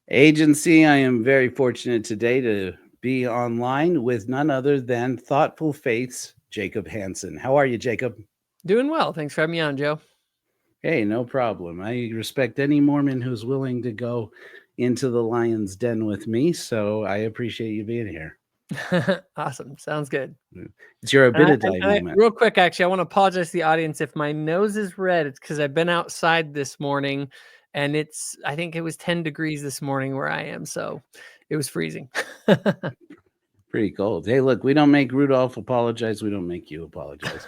Agency. I am very fortunate today to be online with none other than Thoughtful Faith's Jacob Hansen. How are you, Jacob? Doing well. Thanks for having me on, Joe. Hey, no problem. I respect any Mormon who's willing to go into the lion's den with me, so I appreciate you being here. Awesome. Sounds good. It's your Abinadi moment. Real quick, actually, I want to apologize to the audience if my nose is red. It's because I've been outside this morning, and I think it was 10 degrees this morning where I am, so it was freezing. Pretty cold. Hey, look, we don't make Rudolph apologize. We don't make you apologize.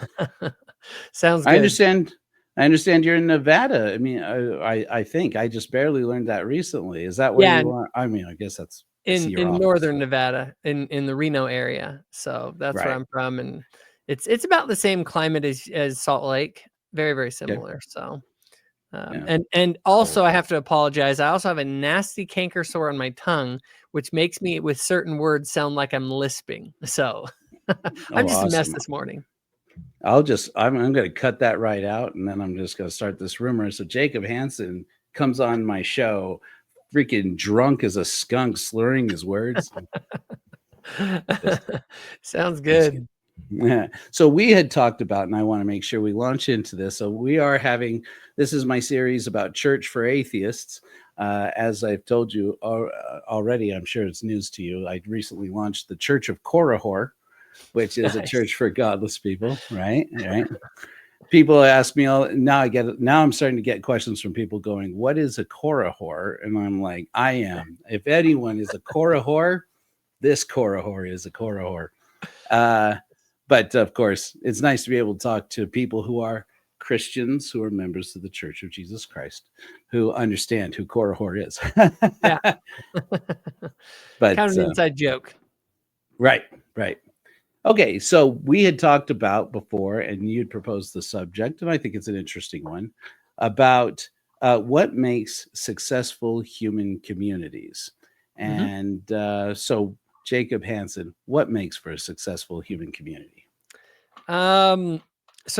Sounds good. I understand you're in Nevada. I mean, I think I just barely learned that recently. Is that where you are? I mean, I guess that's in northern Nevada, in the Reno area. So that's where I'm from, and it's about the same climate as Salt Lake. Very, very similar. So, and also I have to apologize. I also have a nasty canker sore on my tongue, which makes me with certain words sound like I'm lisping. So I'm just a mess this morning. I'm going to cut that right out, and then I'm just going to start this rumor. So Jacob Hansen comes on my show, freaking drunk as a skunk, slurring his words. Sounds good. Yeah. So we had talked about, and I want to make sure we launch into this. So we are this is my series about Church for Atheists. As I've told you already, I'm sure it's news to you. I recently launched the Church of Korihor, which is a church for godless people, right? People ask me now. I'm starting to get questions from people going, "What is a Korihor?" And I'm like, "I am. If anyone is a Korihor, this Korihor is a Korihor." But of course, it's nice to be able to talk to people who are Christians, who are members of the Church of Jesus Christ, who understand who Korihor is. Yeah, but kind of an inside joke. Right. Okay, so we had talked about before, and you'd proposed the subject, and I think it's an interesting one, about what makes successful human communities. And so, Jacob Hansen, what makes for a successful human community? So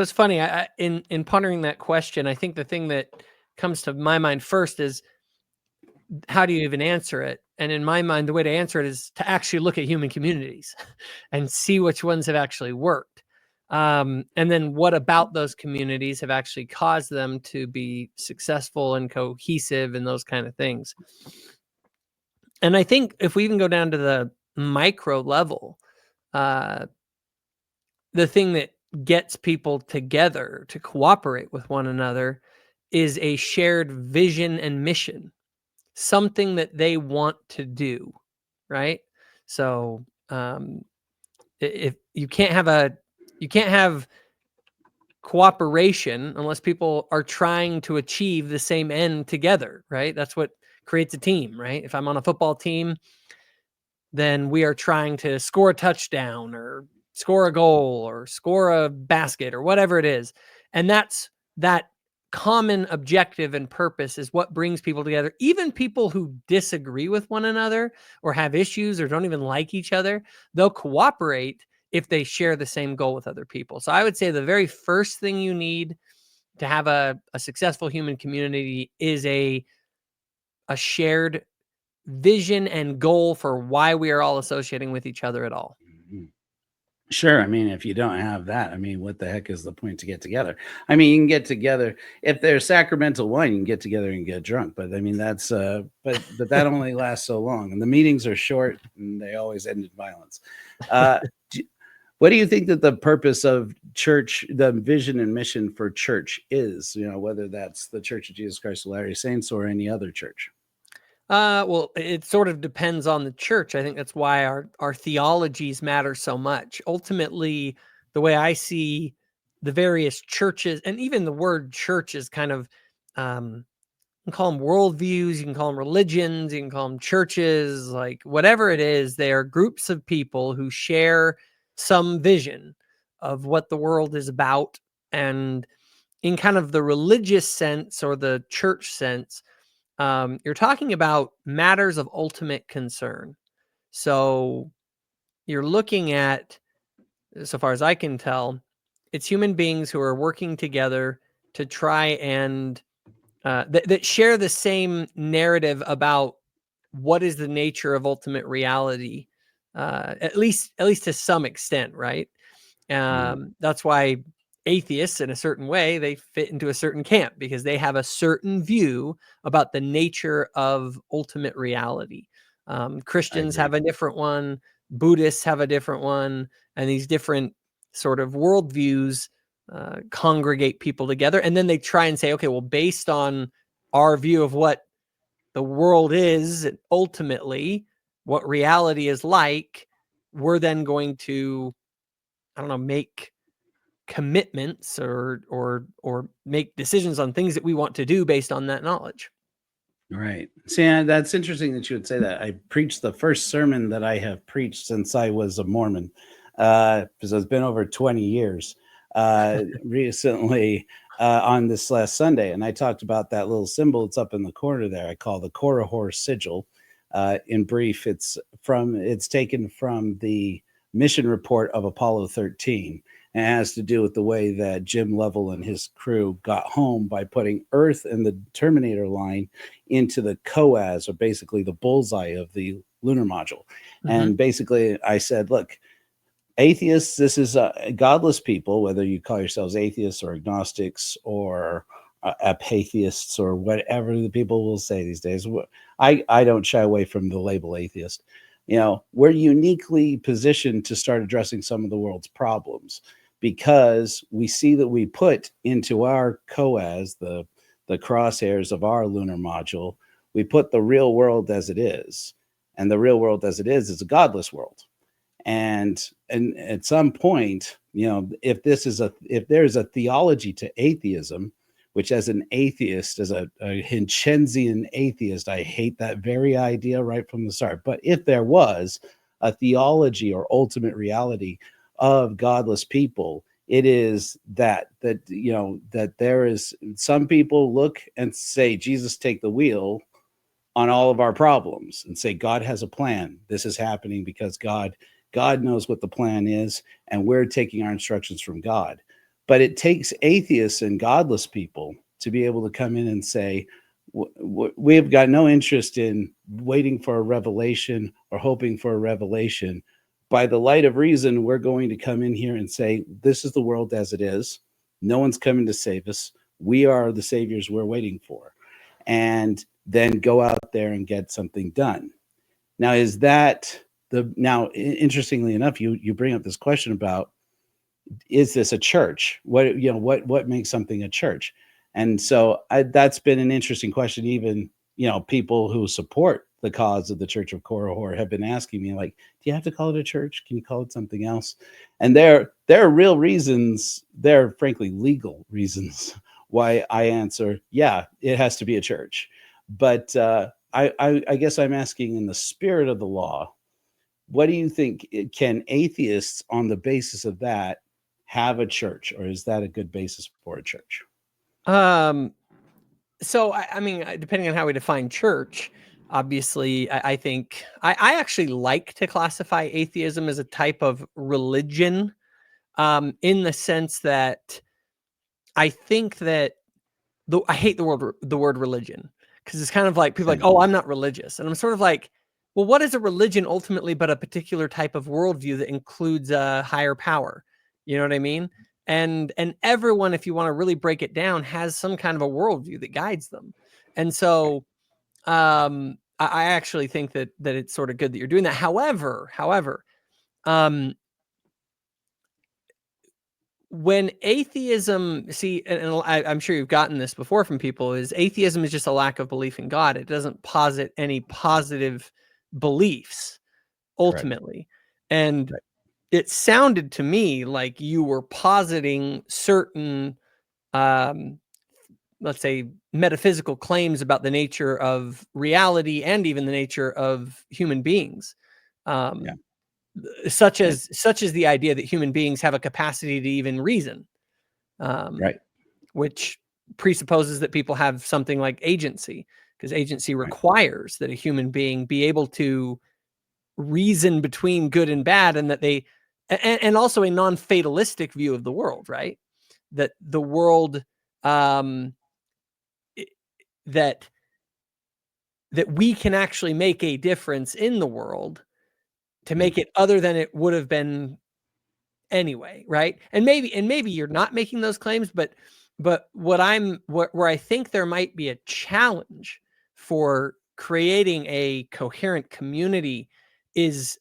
it's funny. In pondering that question, I think the thing that comes to my mind first is, how do you even answer it? And in my mind, the way to answer it is to actually look at human communities and see which ones have actually worked. And then what about those communities have actually caused them to be successful and cohesive and those kind of things. And I think if we even go down to the micro level, the thing that gets people together to cooperate with one another is a shared vision and mission. Something that they want to do, right? So if you can't have cooperation unless people are trying to achieve the same end together, right? That's what creates a team, right? If I'm on a football team, then we are trying to score a touchdown or score a goal or score a basket or whatever it is. And that common objective and purpose is what brings people together. Even people who disagree with one another or have issues or don't even like each other, they'll cooperate if they share the same goal with other people. So I would say the very first thing you need to have a successful human community is a shared vision and goal for why we are all associating with each other at all. Sure. I mean, if you don't have that, I mean, what the heck is the point to get together? I mean, you can get together if there's sacramental wine, you can get together and get drunk. But I mean, that's but that only lasts so long, and the meetings are short, and they always end in violence. What do you think that the purpose of church, the vision and mission for church is? You know, whether that's the Church of Jesus Christ of Latter-day Saints or any other church. Well, it sort of depends on the church. I think that's why our theologies matter so much. Ultimately, the way I see the various churches, and even the word church is kind of, you can call them worldviews, you can call them religions, you can call them churches, like whatever it is, they are groups of people who share some vision of what the world is about. And in kind of the religious sense or the church sense, you're talking about matters of ultimate concern. So you're looking at, so far as I can tell, it's human beings who are working together to try and that share the same narrative about what is the nature of ultimate reality, at least to some extent, right? That's why atheists, in a certain way, they fit into a certain camp because they have a certain view about the nature of ultimate reality. Christians have a different one, Buddhists have a different one, and these different sort of worldviews congregate people together. And then they try and say, okay, well, based on our view of what the world is, and ultimately what reality is like, we're then going to, I don't know, make commitments or make decisions on things that we want to do based on that knowledge. Right. See, that's interesting that you would say that. I preached the first sermon that I have preached since I was a Mormon, because it's been over 20 years, recently, on this last Sunday. And I talked about that little symbol. It's up in the corner there. I call the Korihor sigil. In brief, it's taken from the mission report of Apollo 13. And it has to do with the way that Jim Lovell and his crew got home by putting Earth and the Terminator line into the COAS, or basically the bullseye of the lunar module. And basically I said, look, atheists, this is godless people, whether you call yourselves atheists or agnostics or apatheists or whatever the people will say these days. I don't shy away from the label atheist. We're uniquely positioned to start addressing some of the world's problems because we see that we put into our COAS, the crosshairs of our lunar module, we put the real world as it is. And the real world as it is a godless world. And at some point, if there's a theology to atheism, which as an atheist, as a Hinchensian atheist, I hate that very idea right from the start. But if there was a theology or ultimate reality of godless people, it is that there is, some people look and say, Jesus, take the wheel on all of our problems, and say, God has a plan. This is happening because God knows what the plan is, and we're taking our instructions from God. But it takes atheists and godless people to be able to come in and say, we have got no interest in waiting for a revelation or hoping for a revelation. By the light of reason, we're going to come in here and say, this is the world as it is. No one's coming to save us. We are the saviors we're waiting for. And then go out there and get something done. Now, interestingly enough, you bring up this question about, is this a church? What makes something a church? And so that's been an interesting question. Even, people who support the cause of the Church of Korihor have been asking me, like, do you have to call it a church? Can you call it something else? And there are real reasons, there are frankly legal reasons why I answer, yeah, it has to be a church. But I guess I'm asking, in the spirit of the law, what do you think? Can atheists, on the basis of that, have a church, or is that a good basis for a church? So, I mean, depending on how we define church, obviously, I think I actually like to classify atheism as a type of religion, in the sense that I think that I hate the word religion, because it's kind of like people are like, oh, I'm not religious. And I'm sort of like, well, what is a religion ultimately but a particular type of worldview that includes a higher power? You know what I mean? And everyone, if you want to really break it down, has some kind of a worldview that guides them. And so I actually think that it's sort of good that you're doing that. However, when atheism, and I'm sure you've gotten this before from people, is atheism is just a lack of belief in God. It doesn't posit any positive beliefs ultimately. Right. And it sounded to me like you were positing certain, let's say, metaphysical claims about the nature of reality and even the nature of human beings. Such as the idea that human beings have a capacity to even reason, which presupposes that people have something like agency, because agency requires that a human being be able to reason between good and bad, and that and also a non-fatalistic view of the world, right? That the world, that that we can actually make a difference in the world to make it other than it would have been anyway, right? And maybe you're not making those claims, but where I think there might be a challenge for creating a coherent community is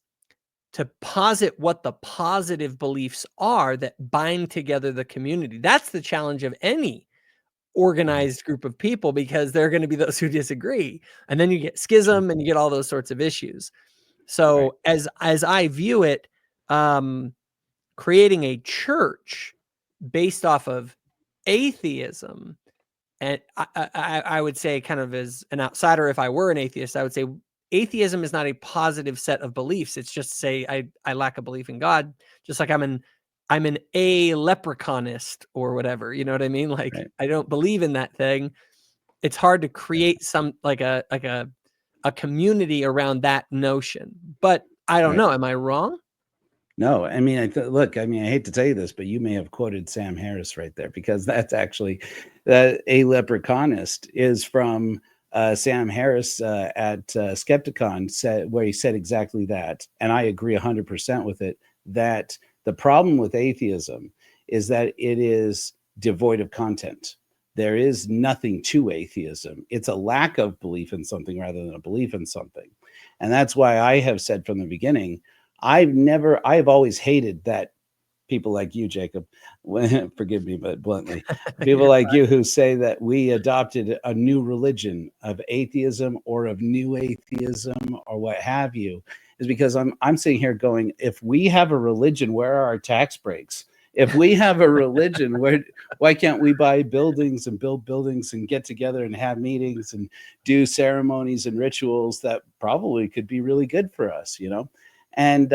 to posit what the positive beliefs are that bind together the community. That's the challenge of any organized group of people, because there are going to be those who disagree, and then you get schism and you get all those sorts of issues. So as I view it, creating a church based off of atheism, and I would say, kind of as an outsider, if I were an atheist, I would say atheism is not a positive set of beliefs. It's just to say I lack a belief in God, just like I'm an a leprechaunist or whatever. You know what I mean? Like, I don't believe in that thing. It's hard to create some like a community around that notion. But I don't know. Am I wrong? No, I mean, look, I mean, I hate to tell you this, but you may have quoted Sam Harris right there, because that's actually a leprechaunist is from Sam Harris at Skepticon, where he said exactly that. And I agree 100% with it, that the problem with atheism is that it is devoid of content. There is nothing to atheism. It's a lack of belief in something rather than a belief in something. And that's why I have said from the beginning, I've always hated that people like you, Jacob, forgive me, but bluntly, people like you who say that we adopted a new religion of atheism or of new atheism or what have you, is because I'm sitting here going, if we have a religion, where are our tax breaks? If we have a religion, why can't we buy buildings and build buildings and get together and have meetings and do ceremonies and rituals that probably could be really good for us, you know? And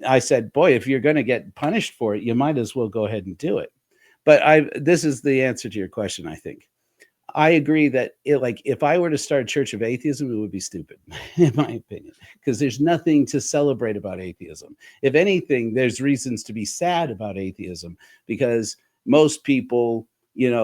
I said, boy, if you're going to get punished for it, you might as well go ahead and do it. But this is the answer to your question, I think. I agree that if I were to start a Church of Atheism, it would be stupid, in my opinion, because there's nothing to celebrate about atheism. If anything, there's reasons to be sad about atheism, because most people,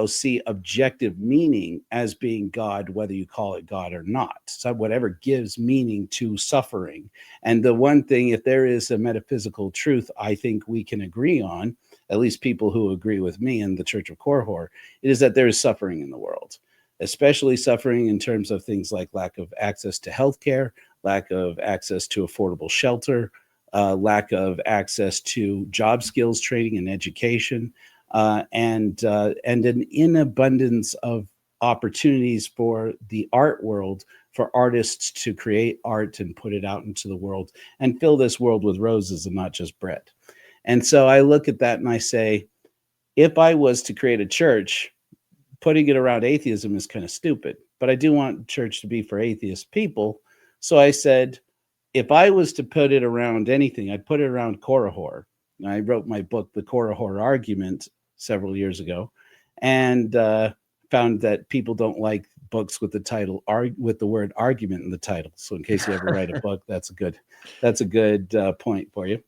see objective meaning as being God, whether you call it God or not. So whatever gives meaning to suffering. And the one thing, if there is a metaphysical truth, I think we can agree on, at least people who agree with me in the Church of Korihor, it is that there is suffering in the world, especially suffering in terms of things like lack of access to healthcare, lack of access to affordable shelter, lack of access to job skills training and education, and an inabundance of opportunities for the art world, for artists to create art and put it out into the world and fill this world with roses and not just bread. And so I look at that and I say, if I was to create a church, putting it around atheism is kind of stupid, but I do want church to be for atheist people. So I said, if I was to put it around anything, I'd put it around Korihor. And I wrote my book, The Korihor Argument, several years ago, and found that people don't like books with the title with the word argument in the title. So in case you ever write a book, that's a good point for you.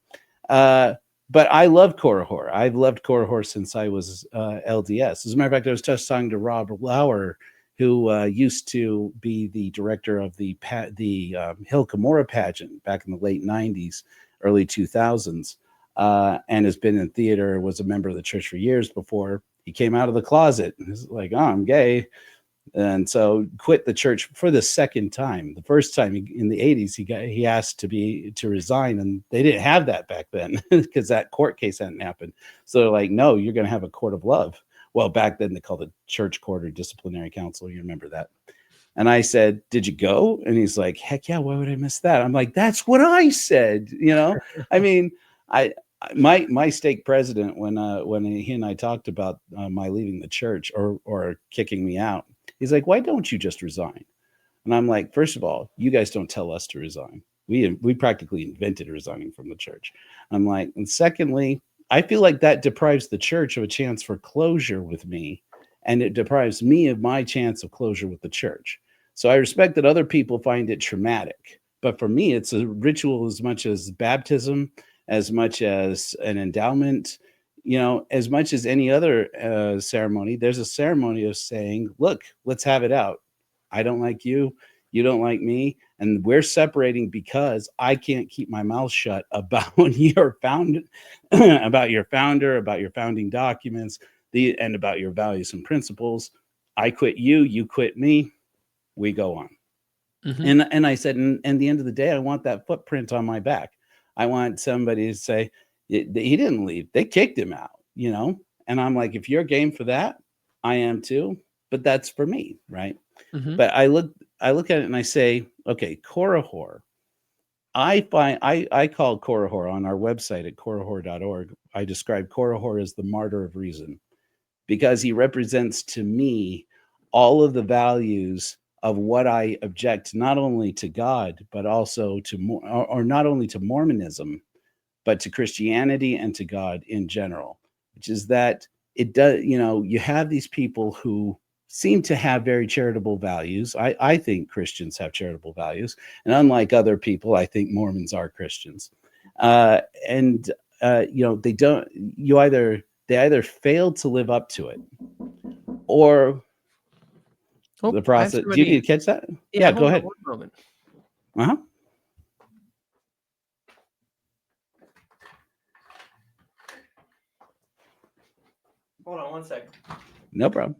But I love Korihor. I've loved Korihor since I was LDS. As a matter of fact, I was just talking to Rob Lauer, who used to be the director of the Hill Cumorah pageant back in the late 90s, early 2000s, and has been in theater, was a member of the church for years before he came out of the closet. He's like, oh, I'm gay. And so quit the church for the second time. The first time in the 80s, he asked to resign, and they didn't have that back then because that court case hadn't happened. So they're like, no, you're going to have a court of love. Well, back then they called it church court or disciplinary council. You remember that? And I said, did you go? And he's like, heck yeah, why would I miss that? I'm like, that's what I said. I mean, my stake president, when he and I talked about my leaving the church or kicking me out, he's like, why don't you just resign? And I'm like, first of all, you guys don't tell us to resign. We practically invented resigning from the church. I'm like, and secondly, I feel like that deprives the church of a chance for closure with me, and it deprives me of my chance of closure with the church. So I respect that other people find it traumatic, but for me, it's a ritual as much as baptism, as much as an endowment, as much as any other ceremony. There's a ceremony of saying, look, let's have it out. I don't like you. You don't like me, and we're separating because I can't keep my mouth shut about about your founder, about your founding documents, and about your values and principles. I quit you, you quit me, we go on. And I said, and at the end of the day, I want that footprint on my back. I want somebody to say, he didn't leave, they kicked him out, And I'm like, if you're game for that, I am too, but that's for me, right? But I look at it and I say, okay, Korihor. I call Korihor on our website at korihor.org. I describe Korihor as the martyr of reason, because he represents to me all of the values of what I object, not only to God, but also to or not only to Mormonism, but to Christianity and to God in general, which is that it does, you have these people who seem to have very charitable values. I think Christians have charitable values, and unlike other people, I think Mormons are Christians. They don't. They either fail to live up to it, or the process. Do you need to catch that? Yeah, go ahead. One moment. Hold on 1 second. No problem.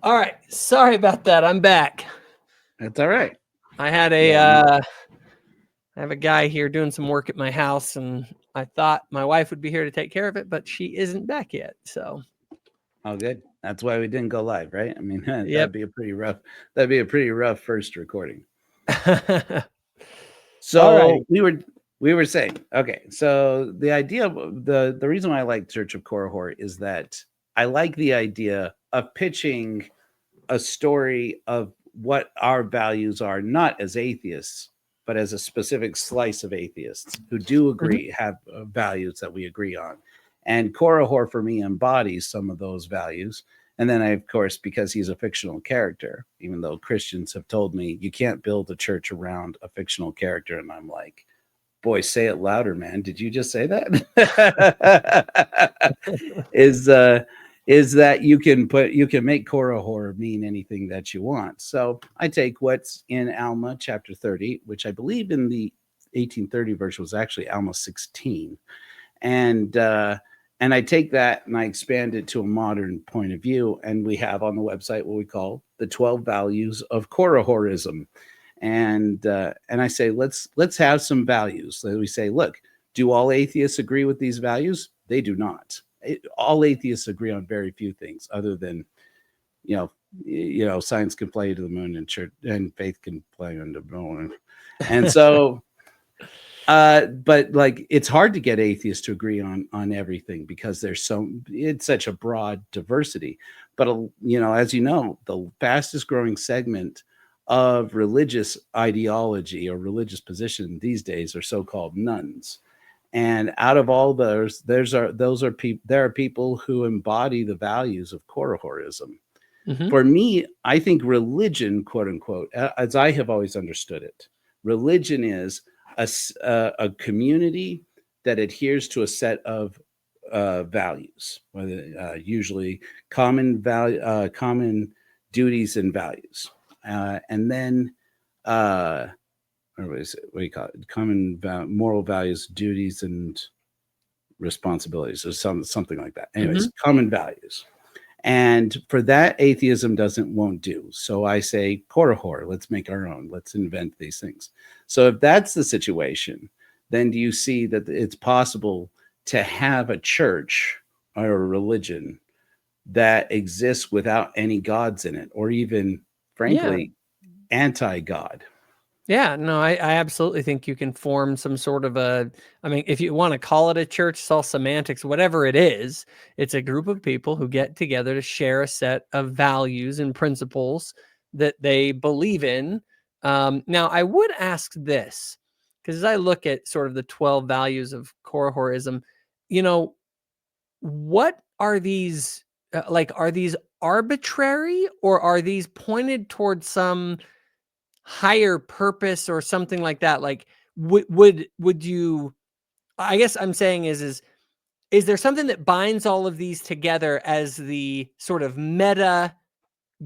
All right. Sorry about that. I'm back. That's all right. I had I have a guy here doing some work at my house, and I thought my wife would be here to take care of it, but she isn't back yet. So, oh, good. That's why we didn't go live, right? I mean, that'd be a pretty rough first recording. So we were saying, okay. So the idea of the reason why I like Church of Korihor is that I like the idea of pitching a story of what our values are, not as atheists, but as a specific slice of atheists who do agree, have values that we agree on. And Korihor for me embodies some of those values. And then I, of course, because he's a fictional character, even though Christians have told me you can't build a church around a fictional character. And I'm like, boy, say it louder, man. Did you just say that? is that you can make Korihor mean anything that you want. So I take what's in Alma chapter 30, which I believe in the 1830 version was actually Alma 16, and I take that and I expand it to a modern point of view, and we have on the website what we call the 12 values of Korihorism, and I say let's have some values. So we say, look, do all atheists agree with these values? They do not. All atheists agree on very few things, other than you know science can fly to the moon and church and faith can fly on the moon, and so. But like it's hard to get atheists to agree on everything because it's such a broad diversity. But as you know, the fastest growing segment of religious ideology or religious position these days are so-called nuns. And out of all those, there are people who embody the values of Korihorism. Mm-hmm. For me, I think religion, quote unquote, as I have always understood it, religion is a community that adheres to a set of values, usually common duties and values, and then what do you call it? Common moral values, duties, and responsibilities, or something like that. Anyways, common values. And for that, atheism won't do. So I say, Korihor, let's make our own. Let's invent these things. So if that's the situation, then do you see that it's possible to have a church or a religion that exists without any gods in it, or even, frankly, anti-God? Yeah, no, I absolutely think you can form some sort of if you want to call it a church, it's all semantics, whatever it is, it's a group of people who get together to share a set of values and principles that they believe in. Now, I would ask this, because as I look at sort of the 12 values of Korihorism, what are these, are these arbitrary, or are these pointed towards some higher purpose or something like that? Like, would you, I guess I'm saying is there something that binds all of these together as the sort of meta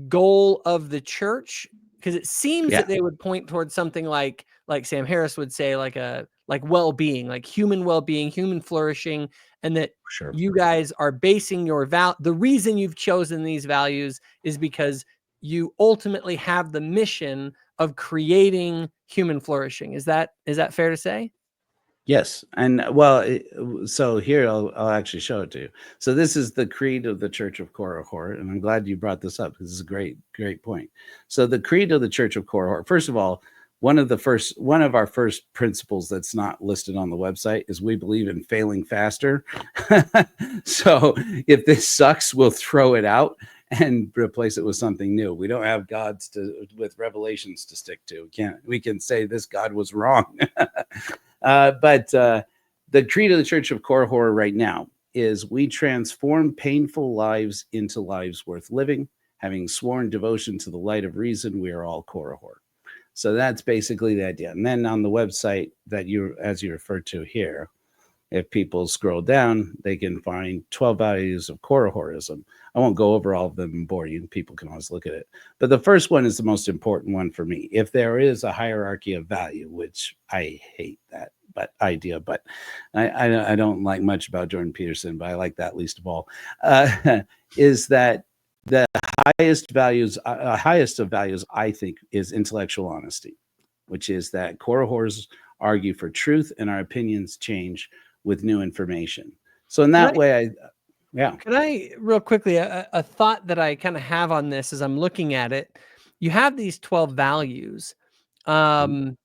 goal of the church? Because it seems that they would point towards something like Sam Harris would say, like well-being, like human well-being, human flourishing, and that you guys are basing your the reason you've chosen these values is because you ultimately have the mission of creating human flourishing. Is that fair to say? Yes. And well, so here I'll actually show it to you. So this is the creed of the Church of Korihor, and I'm glad you brought this up. This is a great point. So the creed of the Church of Korihor, first of all, one of our first principles that's not listed on the website is we believe in failing faster. So if this sucks, we'll throw it out and replace it with something new. We don't have gods with revelations to stick to. We can say this God was wrong. But the creed of the Church of Korihor right now is we transform painful lives into lives worth living. Having sworn devotion to the light of reason, we are all Korihor. So that's basically the idea. And then on the website that as you referred to here, if people scroll down, they can find 12 values of Korihorism. I won't go over all of them and bore you. People can always look at it. But the first one is the most important one for me. If there is a hierarchy of value, which I hate that idea, but I don't like much about Jordan Peterson, but I like that least of all, is that the highest of values, I think, is intellectual honesty, which is that Korihors argue for truth and our opinions change with new information. So in that way, Can I real quickly, a thought that I kind of have on this as I'm looking at it, you have these 12 values, and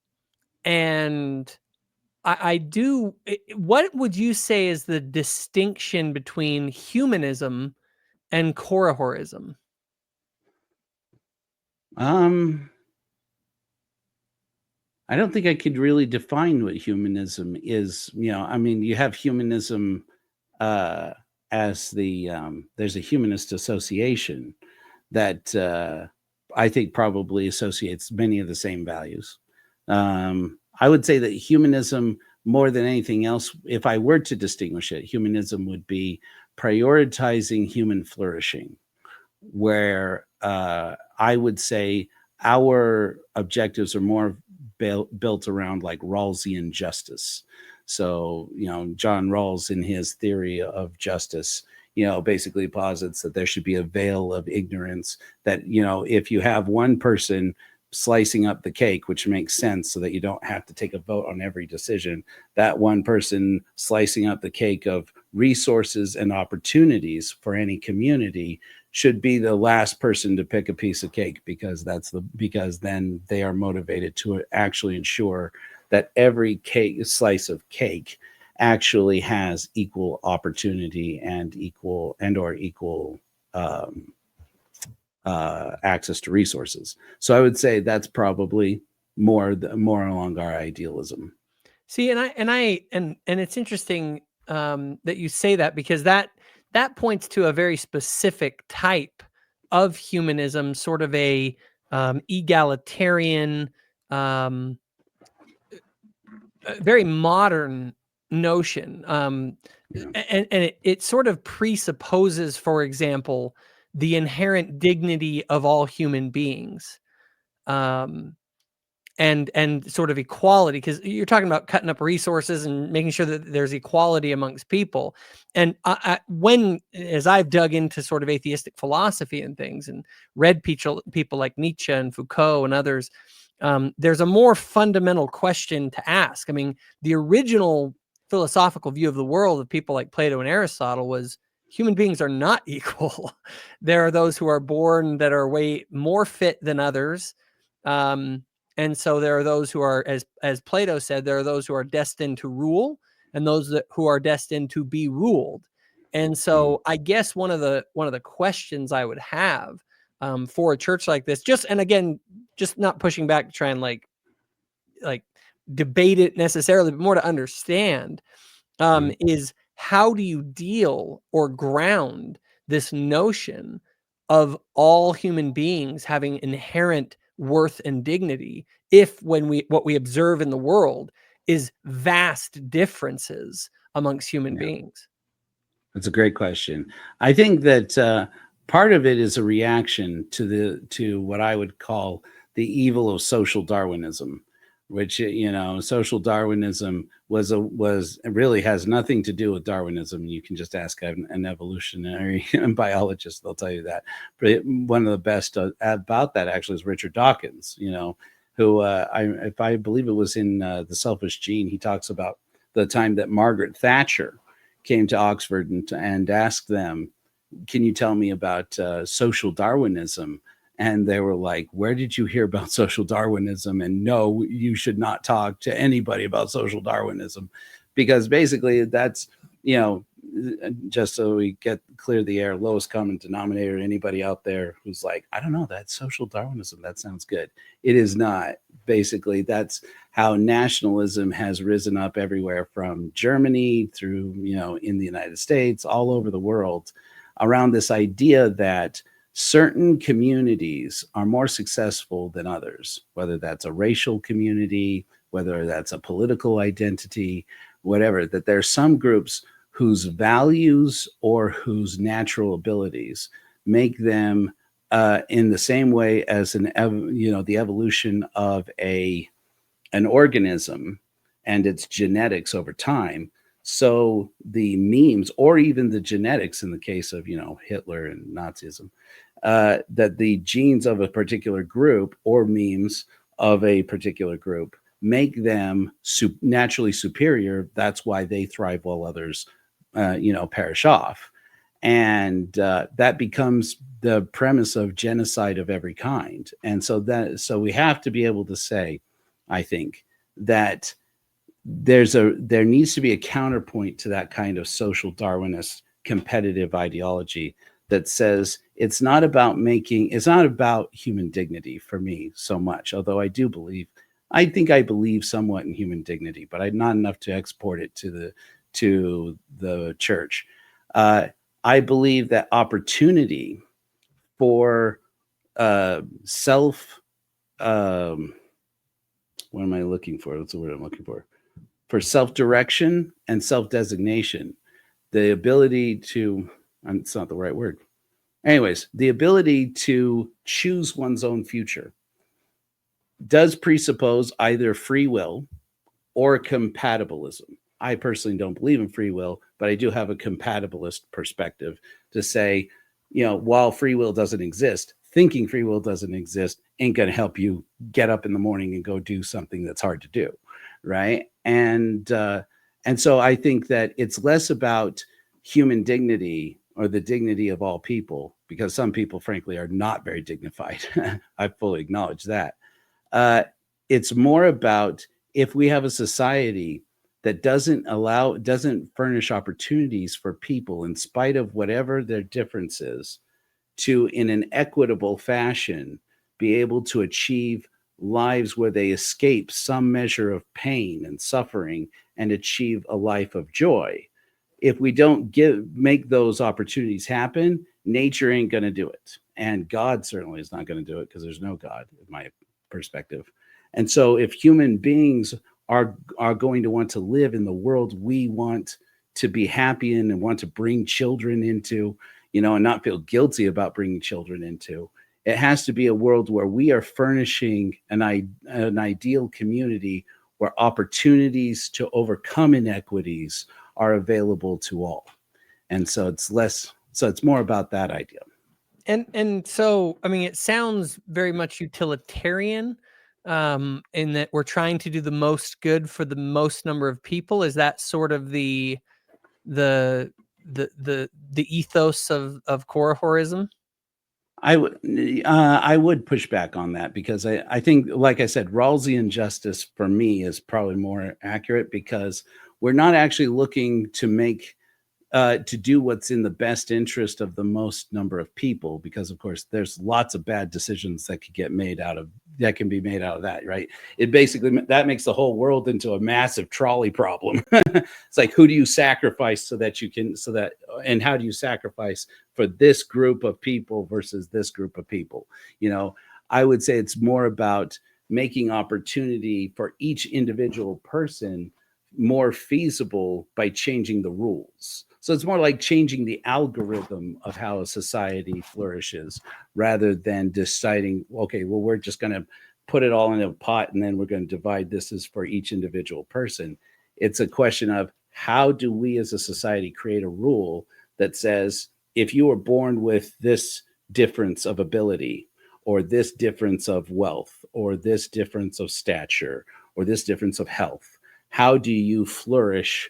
I do, what would you say is the distinction between humanism and Korihorism? I don't think I could really define what humanism is. You have humanism as there's a humanist association that I think probably associates many of the same values. I would say that humanism, more than anything else, if I were to distinguish it, humanism would be prioritizing human flourishing, where I would say our objectives are more built around like Rawlsian justice. So, John Rawls, in his theory of justice, basically posits that there should be a veil of ignorance, that, if you have one person slicing up the cake, which makes sense so that you don't have to take a vote on every decision, that one person slicing up the cake of resources and opportunities for any community should be the last person to pick a piece of cake, because then they are motivated to actually ensure that every slice of cake actually has equal opportunity and equal access to resources. So I would say that's probably more along our idealism. See, and it's interesting that you say that, because that points to a very specific type of humanism, sort of a egalitarian, very modern notion. And it sort of presupposes, for example, the inherent dignity of all human beings. And sort of equality, because you're talking about cutting up resources and making sure that there's equality amongst people. And as I've dug into sort of atheistic philosophy and things, and read people like Nietzsche and Foucault and others, there's a more fundamental question to ask. I mean, the original philosophical view of the world of people like Plato and Aristotle was human beings are not equal. There are those who are born that are way more fit than others. And so there are those who are, as Plato said, there are those who are destined to rule and those who are destined to be ruled. And so I guess one of the questions I would have for a church like this, just not pushing back to try and like debate it necessarily, but more to understand, is how do you deal or ground this notion of all human beings having inherent worth and dignity, if what we observe in the world is vast differences amongst human beings? That's a great question. I think that part of it is a reaction to what I would call the evil of social Darwinism, which, social Darwinism really has nothing to do with Darwinism. You can just ask an evolutionary biologist; they'll tell you that. But one of the best about that actually is Richard Dawkins. Who if I believe it was in The Selfish Gene, he talks about the time that Margaret Thatcher came to Oxford and asked them, "Can you tell me about social Darwinism?" And they were like, "Where did you hear about social Darwinism?" And no, you should not talk to anybody about social Darwinism, because basically that's, just so we clear the air, lowest common denominator, anybody out there who's like, I don't know, that's social Darwinism, that sounds good. It is not. Basically, that's how nationalism has risen up everywhere from Germany through, in the United States, all over the world, around this idea that certain communities are more successful than others, whether that's a racial community, whether that's a political identity, whatever, that there are some groups whose values or whose natural abilities make them in the same way as the evolution of an organism and its genetics over time. So the memes, or even the genetics in the case of, Hitler and Nazism, that the genes of a particular group or memes of a particular group make them naturally superior. That's why they thrive while others, perish off. And that becomes the premise of genocide of every kind. And so we have to be able to say, I think, that there needs to be a counterpoint to that kind of social Darwinist competitive ideology that says it's not about human dignity for me so much, although I believe somewhat in human dignity, but I'm not enough to export it to the church. I believe that opportunity for what am I looking for? That's the word I'm looking for self-direction and self-designation the ability to, it's not the right word. Anyways, the ability to choose one's own future does presuppose either free will or compatibilism. I personally don't believe in free will, but I do have a compatibilist perspective to say, while free will doesn't exist, thinking free will doesn't exist ain't going to help you get up in the morning and go do something that's hard to do, right? And so I think that it's less about human dignity or the dignity of all people, because some people, frankly, are not very dignified. I fully acknowledge that. It's more about, if we have a society that doesn't furnish opportunities for people, in spite of whatever their differences, to, in an equitable fashion, be able to achieve lives where they escape some measure of pain and suffering and achieve a life of joy. If we don't make those opportunities happen, nature ain't going to do it. And God certainly is not going to do it, because there's no God, in my perspective. And so if human beings are going to want to live in the world we want to be happy in and want to bring children into, and not feel guilty about bringing children into, it has to be a world where we are furnishing an ideal community where opportunities to overcome inequities are available to all. And so it's more about that idea. And so, I mean, it sounds very much utilitarian, in that we're trying to do the most good for the most number of people. Is that sort of the ethos of Korihorism? I would push back on that, because I think, like I said, Rawlsian justice for me is probably more accurate, because we're not actually looking to do what's in the best interest of the most number of people, because of course there's lots of bad decisions that can be made out of that, right? It basically, that makes the whole world into a massive trolley problem. It's like, who do you sacrifice and how do you sacrifice for this group of people versus this group of people? I would say it's more about making opportunity for each individual person more feasible by changing the rules. So it's more like changing the algorithm of how a society flourishes, rather than deciding, okay, well, we're just going to put it all in a pot and then we're going to divide this as for each individual person. It's a question of, how do we as a society create a rule that says, if you were born with this difference of ability, or this difference of wealth, or this difference of stature, or this difference of health, how do you flourish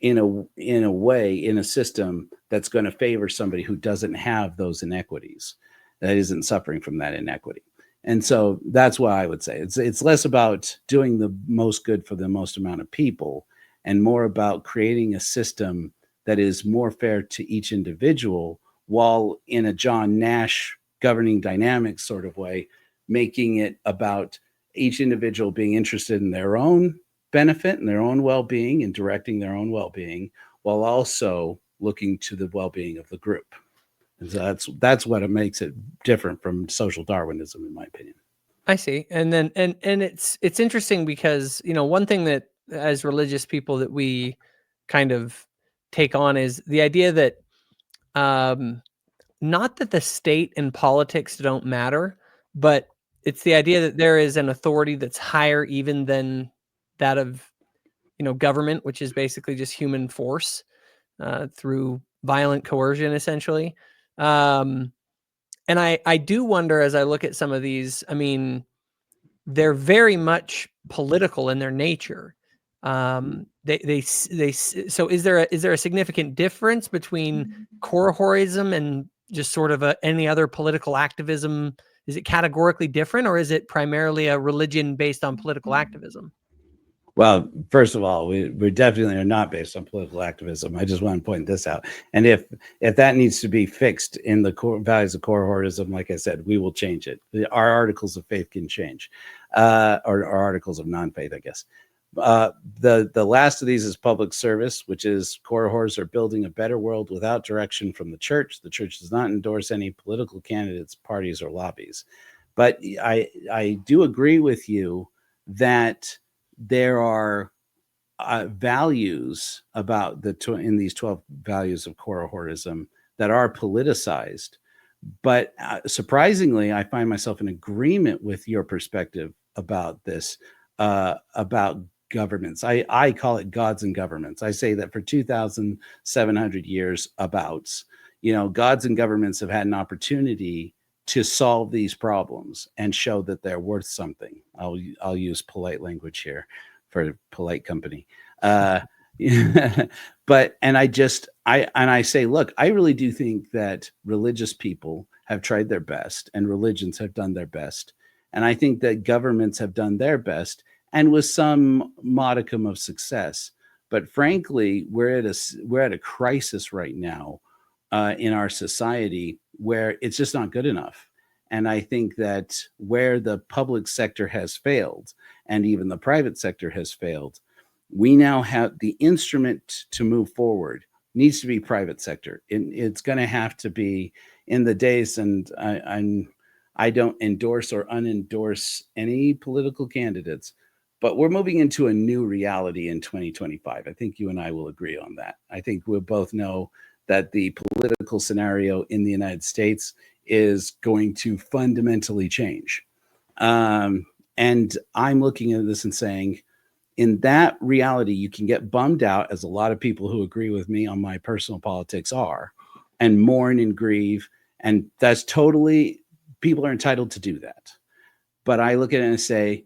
in a way, in a system that's going to favor somebody who doesn't have those inequities, that isn't suffering from that inequity? And so that's why I would say it's less about doing the most good for the most amount of people, and more about creating a system that is more fair to each individual, while in a John Nash governing dynamics sort of way, making it about each individual being interested in their own benefit and their own well-being and directing their own well-being, while also looking to the well-being of the group. And so that's what it makes it different from social Darwinism, in my opinion. I see. And then and it's interesting, because one thing that, as religious people, that we kind of take on is the idea that not that the state and politics don't matter, but it's the idea that there is an authority that's higher even than that of government, which is basically just human force through violent coercion, essentially. And I do wonder, as I look at some of these, I mean, they're very much political in their nature. So is there a significant difference between Korihorism and just sort of any other political activism? Is it categorically different, or is it primarily a religion based on political activism? Well, first of all, we definitely are not based on political activism. I just want to point this out. And if that needs to be fixed in the core values of Korihorism, like I said, we will change it. Our articles of faith can change, or articles of non-faith, I guess. The last of these is public service, which is Korihors are building a better world without direction from the church. The church does not endorse any political candidates, parties, or lobbies. But I do agree with you that there are values about in these 12 values of Korihorism that are politicized. But surprisingly, I find myself in agreement with your perspective about this, about governments. I call it gods and governments. I say that for 2,700 years, gods and governments have had an opportunity to solve these problems and show that they're worth something. I'll use polite language here for polite company. But I say, look, I really do think that religious people have tried their best and religions have done their best. And I think that governments have done their best and with some modicum of success. But frankly, we're at a crisis right now in our society where it's just not good enough. And I think that where the public sector has failed and even the private sector has failed, we now have the instrument to move forward needs to be private sector. It's going to have to be in the days, and I don't endorse or unendorse any political candidates, but we're moving into a new reality in 2025. I think you and I will agree on that. I think we'll both know that the political scenario in the United States is going to fundamentally change. And I'm looking at this and saying, in that reality, you can get bummed out, as a lot of people who agree with me on my personal politics are, and mourn and grieve. And that's totally, people are entitled to do that. But I look at it and say,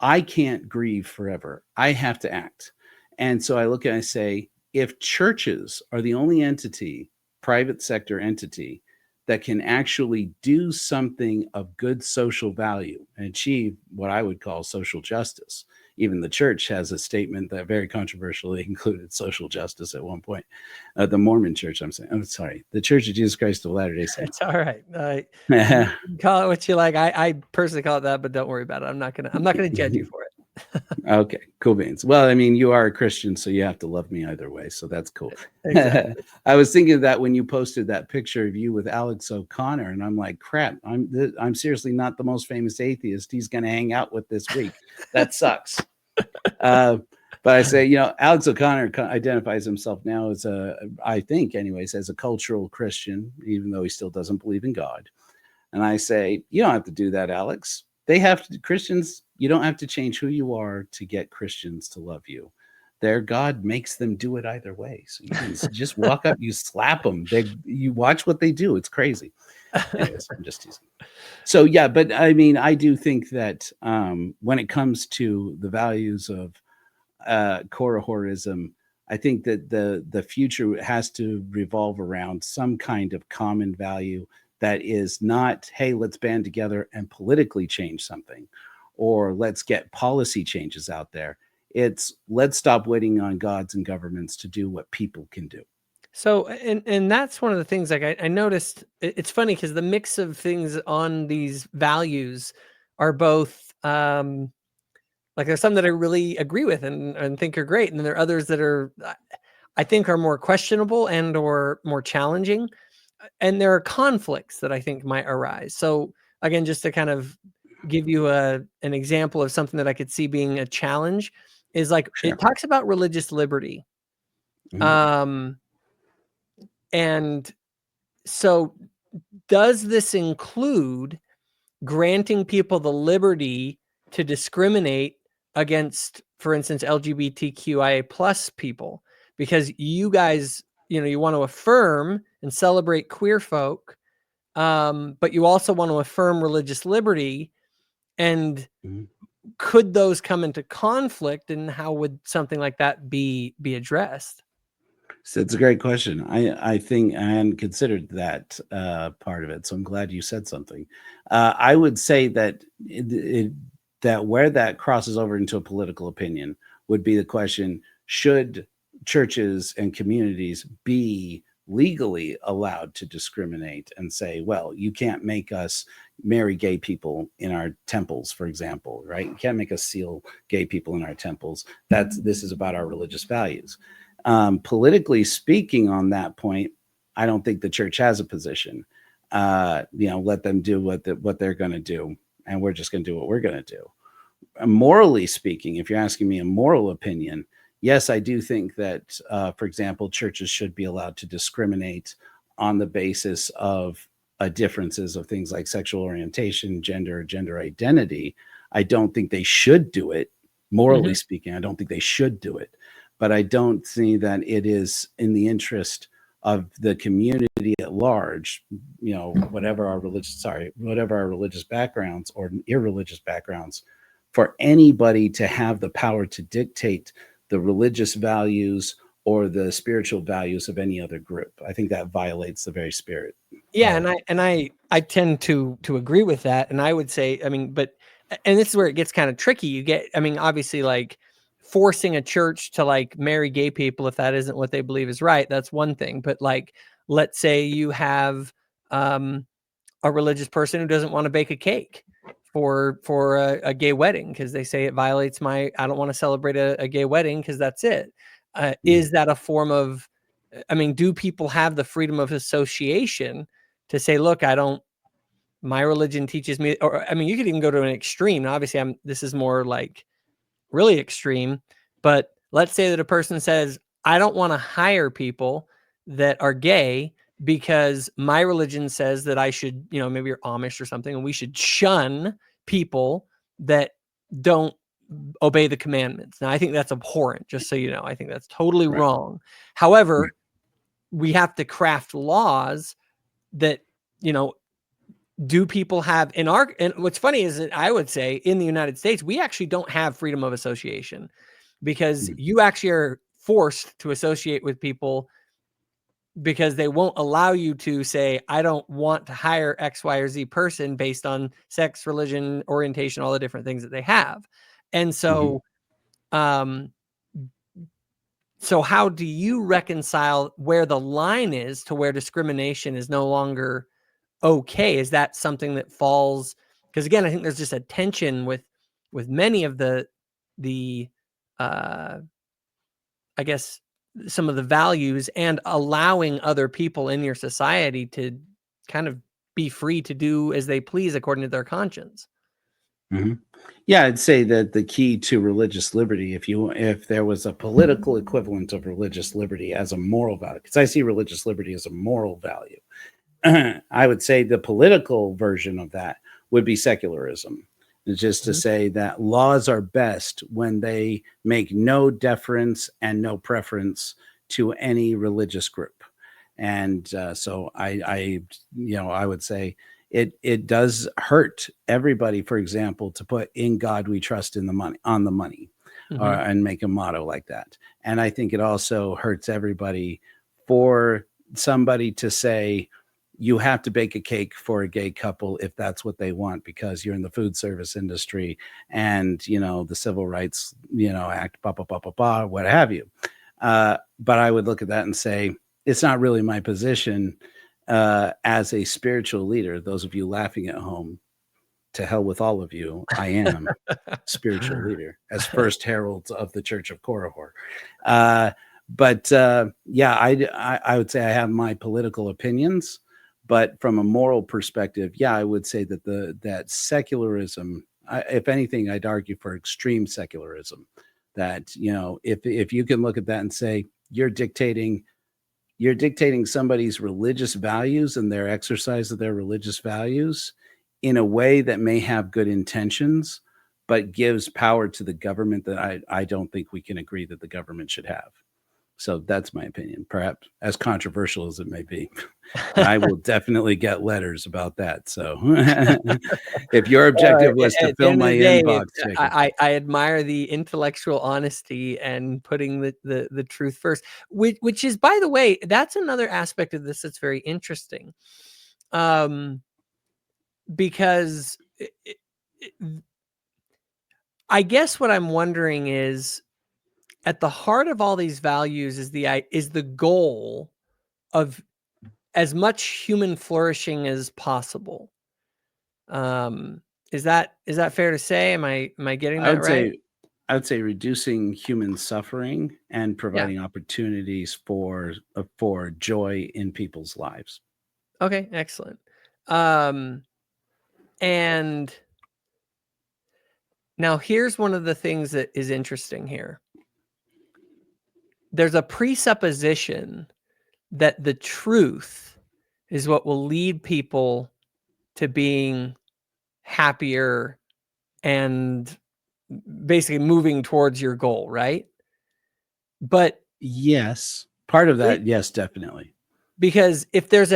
I can't grieve forever. I have to act. And so I look at it and say, if churches are the only entity, private sector entity, that can actually do something of good social value and achieve what I would call social justice. Even the church has a statement that very controversially included social justice at one point. The Mormon church, the Church of Jesus Christ of Latter-day Saints. It's all right. You call it what you like. I personally call it that, but don't worry about it. I'm not gonna judge you for it. Okay, cool beans. Well, I mean, you are a Christian, so you have to love me either way. So that's cool. Exactly. I was thinking of that when you posted that picture of you with Alex O'Connor, and I'm like, crap, I'm seriously not the most famous atheist he's going to hang out with this week. That sucks. But I say, Alex O'Connor identifies himself now as I think anyways, as a cultural Christian, even though he still doesn't believe in God. And I say, you don't have to do that, Alex. Christians, you don't have to change who you are to get Christians to love you. Their God makes them do it either way. So you can just walk up, you slap them. You watch what they do. It's crazy. Anyways, I'm just teasing. So yeah, but I mean, I do think that when it comes to the values of Korihorism, I think that the future has to revolve around some kind of common value that is not, hey, let's band together and politically change something, or let's get policy changes out there. It's let's stop waiting on gods and governments to do what people can do. So, and that's one of the things, like I noticed, it's funny because the mix of things on these values are both, like there's some that I really agree with and think are great. And then there are others that I think are more questionable and or more challenging. And there are conflicts that I think might arise. So again, just to kind of give you an example of something that I could see being a challenge is like, Sure. It talks about religious liberty. Mm-hmm. And so does this include granting people the liberty to discriminate against, for instance, LGBTQIA plus people? Because you guys, you want to affirm and celebrate queer folk, but you also want to affirm religious liberty. And could those come into conflict, and how would something like that be addressed? So it's a great question. I think I hadn't considered that part of it. So I'm glad you said something. I would say that that where that crosses over into a political opinion would be the question: should churches and communities be legally allowed to discriminate and say, well, you can't make us marry gay people in our temples, for example, right? You can't make us seal gay people in our temples. This is about our religious values. Politically speaking, on that point, I don't think the church has a position. Let them do what they're going to do, and we're just going to do what we're going to do. morally speaking, if you're asking me a moral opinion, yes, I do think that, for example, churches should be allowed to discriminate on the basis of differences of things like sexual orientation, gender identity. I don't think they should do it. Morally speaking, I don't think they should do it. But I don't see that it is in the interest of the community at large, whatever our religious backgrounds or irreligious backgrounds, for anybody to have the power to dictate the religious values or the spiritual values of any other group. I think that violates the very spirit. Yeah, and I tend to agree with that. And I would say, and this is where it gets kind of tricky. You get, obviously, like forcing a church to like marry gay people if that isn't what they believe is right, that's one thing. But like, let's say you have a religious person who doesn't want to bake a cake for a gay wedding because they say it violates I don't want to celebrate a gay wedding because that's it. Is that a form of, do people have the freedom of association to say, look, my religion teaches me, or, you could even go to an extreme. Now, obviously this is more like really extreme, but let's say that a person says, I don't want to hire people that are gay because my religion says that I should, maybe you're Amish or something, and we should shun people that don't obey the commandments. Now, I think that's abhorrent, just so you know. I think that's totally wrong. However, we have to craft laws that, do people have and what's funny is that I would say in the United States, we actually don't have freedom of association because you actually are forced to associate with people because they won't allow you to say, I don't want to hire X, Y, or Z person based on sex, religion, orientation, all the different things that they have. And so, so how do you reconcile where the line is to where discrimination is no longer okay? Is that something that falls? Because again, I think there's just a tension with many of the I guess some of the values and allowing other people in your society to kind of be free to do as they please according to their conscience. Yeah, I'd say that the key to religious liberty, if there was a political equivalent of religious liberty as a moral value, because I see religious liberty as a moral value, I would say the political version of that would be secularism. It's just to say that laws are best when they make no deference and no preference to any religious group. And so I would say it does hurt everybody, for example, to put "in God we trust" in the money on the money, and make a motto like that. And I think it also hurts everybody for somebody to say, you have to bake a cake for a gay couple if that's what they want because you're in the food service industry and, the Civil Rights, Act, what have you. But I would look at that and say, it's not really my position as a spiritual leader. Those of you laughing at home, to hell with all of you. I am spiritual leader as first heralds of the Church of Korihor. But I would say I have my political opinions. But from a moral perspective, I would say that that secularism, if anything, I'd argue for extreme secularism. That, if you can look at that and say you're dictating somebody's religious values and their exercise of their religious values in a way that may have good intentions, but gives power to the government that I don't think we can agree that the government should have. So that's my opinion, perhaps as controversial as it may be. I will definitely get letters about that. So if your objective was to fill my inbox, I admire the intellectual honesty and putting the truth first, which is, by the way, that's another aspect of this that's very interesting. Because I guess what I'm wondering is, at the heart of all these values is the goal of as much human flourishing as possible. Is that fair to say? Am I getting that right? I would say reducing human suffering and providing opportunities for joy in people's lives. Okay, excellent. And Now, here's one of the things that is interesting here. There's a presupposition that the truth is what will lead people to being happier and basically moving towards your goal, right? But yes, part of that, yes, definitely. Because if there's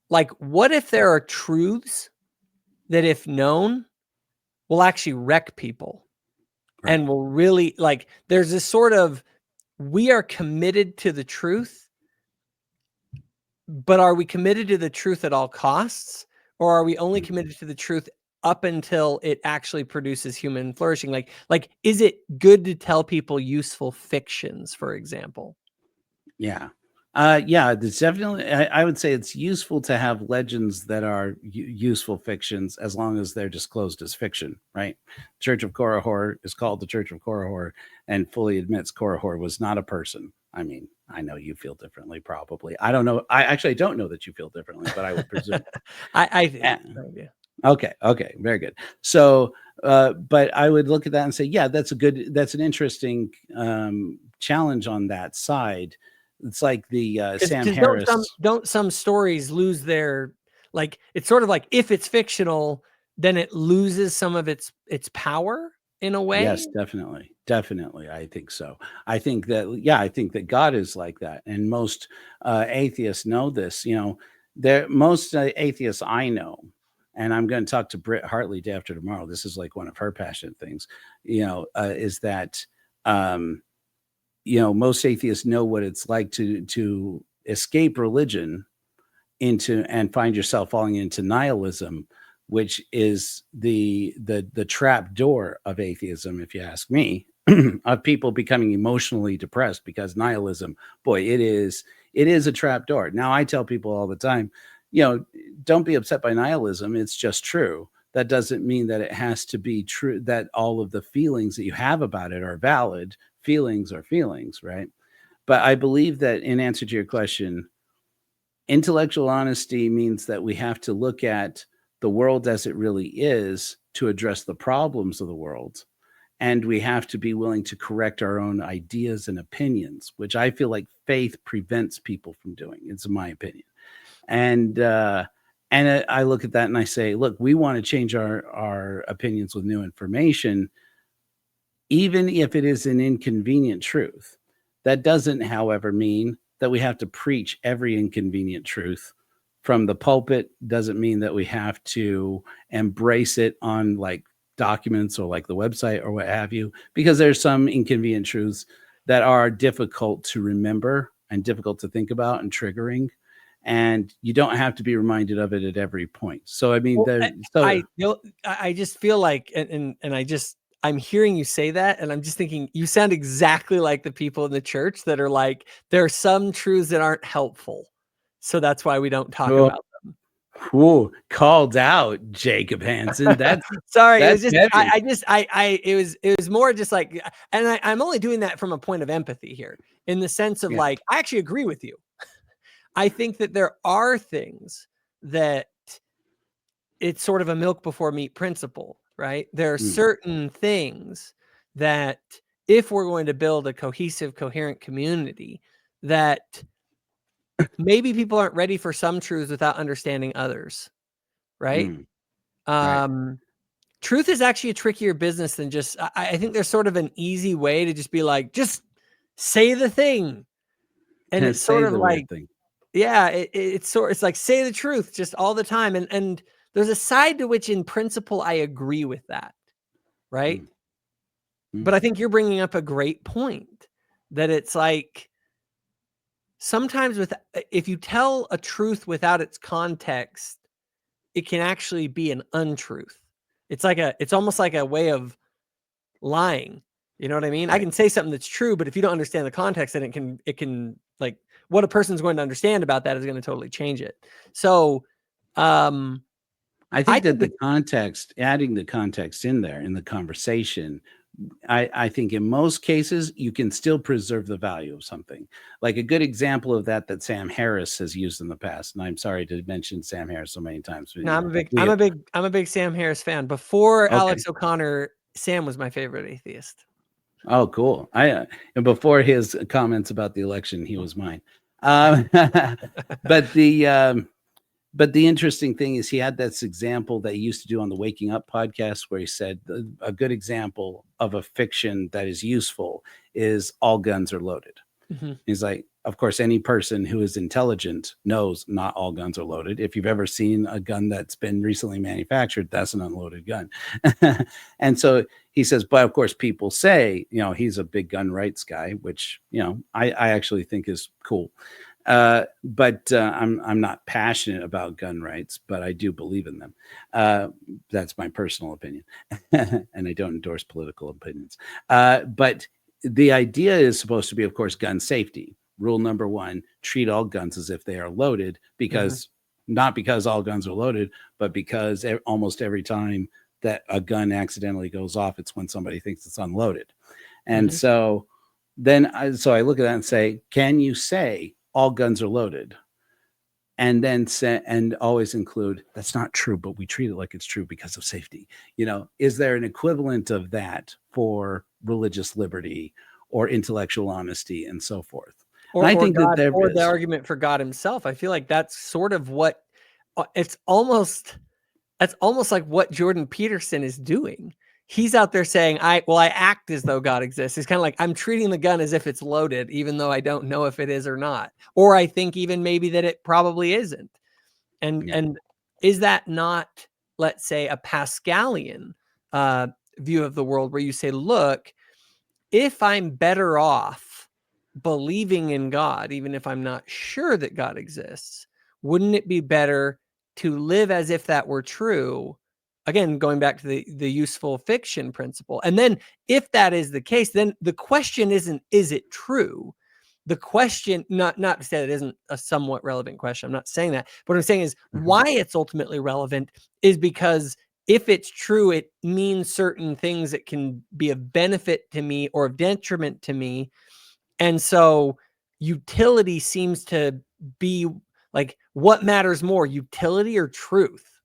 what if there are truths that, if known, will actually wreck people, right, and will really, there's this sort of, we are committed to the truth, but are we committed to the truth at all costs, or are we only committed to the truth up until it actually produces human flourishing? Like, is it good to tell people useful fictions, for example? Yeah. Yeah, it's definitely, I would say it's useful to have legends that are useful fictions as long as they're disclosed as fiction, right? Church of Korihor is called the Church of Korihor and fully admits Korihor was not a person. I mean, I know you feel differently, probably. I don't know. I actually don't know that you feel differently, but I would presume. Yeah. Okay, very good. So, but I would look at that and say, yeah, that's an interesting challenge on that side. It's like the Sam Harris. Don't some stories lose their, it's sort of like, if it's fictional, then it loses some of its power in a way. Yes, definitely. I think so. I think that God is like that, and most atheists know this. Most atheists I know, and I'm going to talk to Britt Hartley day after tomorrow. This is like one of her passionate things. Is that most atheists know what it's like to escape religion and find yourself falling into nihilism, which is the trap door of atheism, if you ask me, of people becoming emotionally depressed, because nihilism, boy, it is a trap door. Now, I tell people all the time, don't be upset by nihilism. It's just true. That doesn't mean that it has to be true, that all of the feelings that you have about it are valid. Feelings are feelings, right? But I believe that, in answer to your question, intellectual honesty means that we have to look at the world as it really is to address the problems of the world. And we have to be willing to correct our own ideas and opinions, which I feel like faith prevents people from doing. It's my opinion. And I look at that and I say, look, we want to change our opinions with new information, even if it is an inconvenient truth. That doesn't, however, mean that we have to preach every inconvenient truth from the pulpit. Doesn't mean that we have to embrace it on documents or the website or what have you, because there's some inconvenient truths that are difficult to remember and difficult to think about and triggering. And you don't have to be reminded of it at every point. So, I mean, I just feel like, I'm hearing you say that, and I'm just thinking, you sound exactly like the people in the church that are like, there are some truths that aren't helpful, so that's why we don't talk about them. Whoa, called out, Jacob Hansen. That's sorry. It was just, it was more just like, and I'm only doing that from a point of empathy here, in the sense of I actually agree with you. I think that there are things that it's sort of a milk before meat principle, right? There are certain things that, if we're going to build a cohesive, coherent community, that maybe people aren't ready for some truths without understanding others, right? Truth is actually a trickier business than just, I think there's sort of an easy way to just be like, just say the thing. And it's sort of like, it's like, say the truth just all the time. And there's a side to which, in principle, I agree with that, right? But I think you're bringing up a great point, that it's like, sometimes if you tell a truth without its context, it can actually be an untruth. It's almost like a way of lying. You know what I mean? Right. I can say something that's true, but if you don't understand the context, then it can like, what a person's going to understand about that is going to totally change it. So, I think that the context, adding the context in there in the conversation, I think in most cases you can still preserve the value of something. Like a good example of that Sam Harris has used in the past, and I'm sorry to mention Sam Harris so many times. No, I'm a big Sam Harris fan. Before Alex O'Connor Sam was my favorite atheist. Oh, cool. And before his comments about the election, he was mine. But the interesting thing is he had this example that he used to do on the Waking Up podcast where he said a good example of a fiction that is useful is all guns are loaded. Mm-hmm. He's like, of course, any person who is intelligent knows not all guns are loaded. If you've ever seen a gun that's been recently manufactured, that's an unloaded gun. And so he says, but of course, people say, he's a big gun rights guy, which, I actually think is cool. But I'm not passionate about gun rights, but I do believe in them. That's my personal opinion. And I don't endorse political opinions. But the idea is supposed to be, of course, gun safety. Rule number 1, treat all guns as if they are loaded, because not because all guns are loaded, but because almost every time that a gun accidentally goes off, it's when somebody thinks it's unloaded. And so then I look at that and say, can you say all guns are loaded? And then say, and always include, that's not true, but we treat it like it's true because of safety. Is there an equivalent of that for religious liberty or intellectual honesty and so forth? Or the argument for God himself. I feel like that's sort of what that's almost like what Jordan Peterson is doing. He's out there saying, I act as though God exists. He's kind of like, I'm treating the gun as if it's loaded, even though I don't know if it is or not. Or I think even maybe that it probably isn't. And is that not, let's say, a Pascalian view of the world where you say, look, if I'm better off believing in God, even if I'm not sure that God exists, wouldn't it be better to live as if that were true? Again, going back to the useful fiction principle. And then if that is the case, then the question isn't, is it true? The question, not to say that isn't a somewhat relevant question. I'm not saying that. But what I'm saying is why it's ultimately relevant is because if it's true, it means certain things that can be of benefit to me or of detriment to me. And so utility seems to be like, what matters more, utility or truth?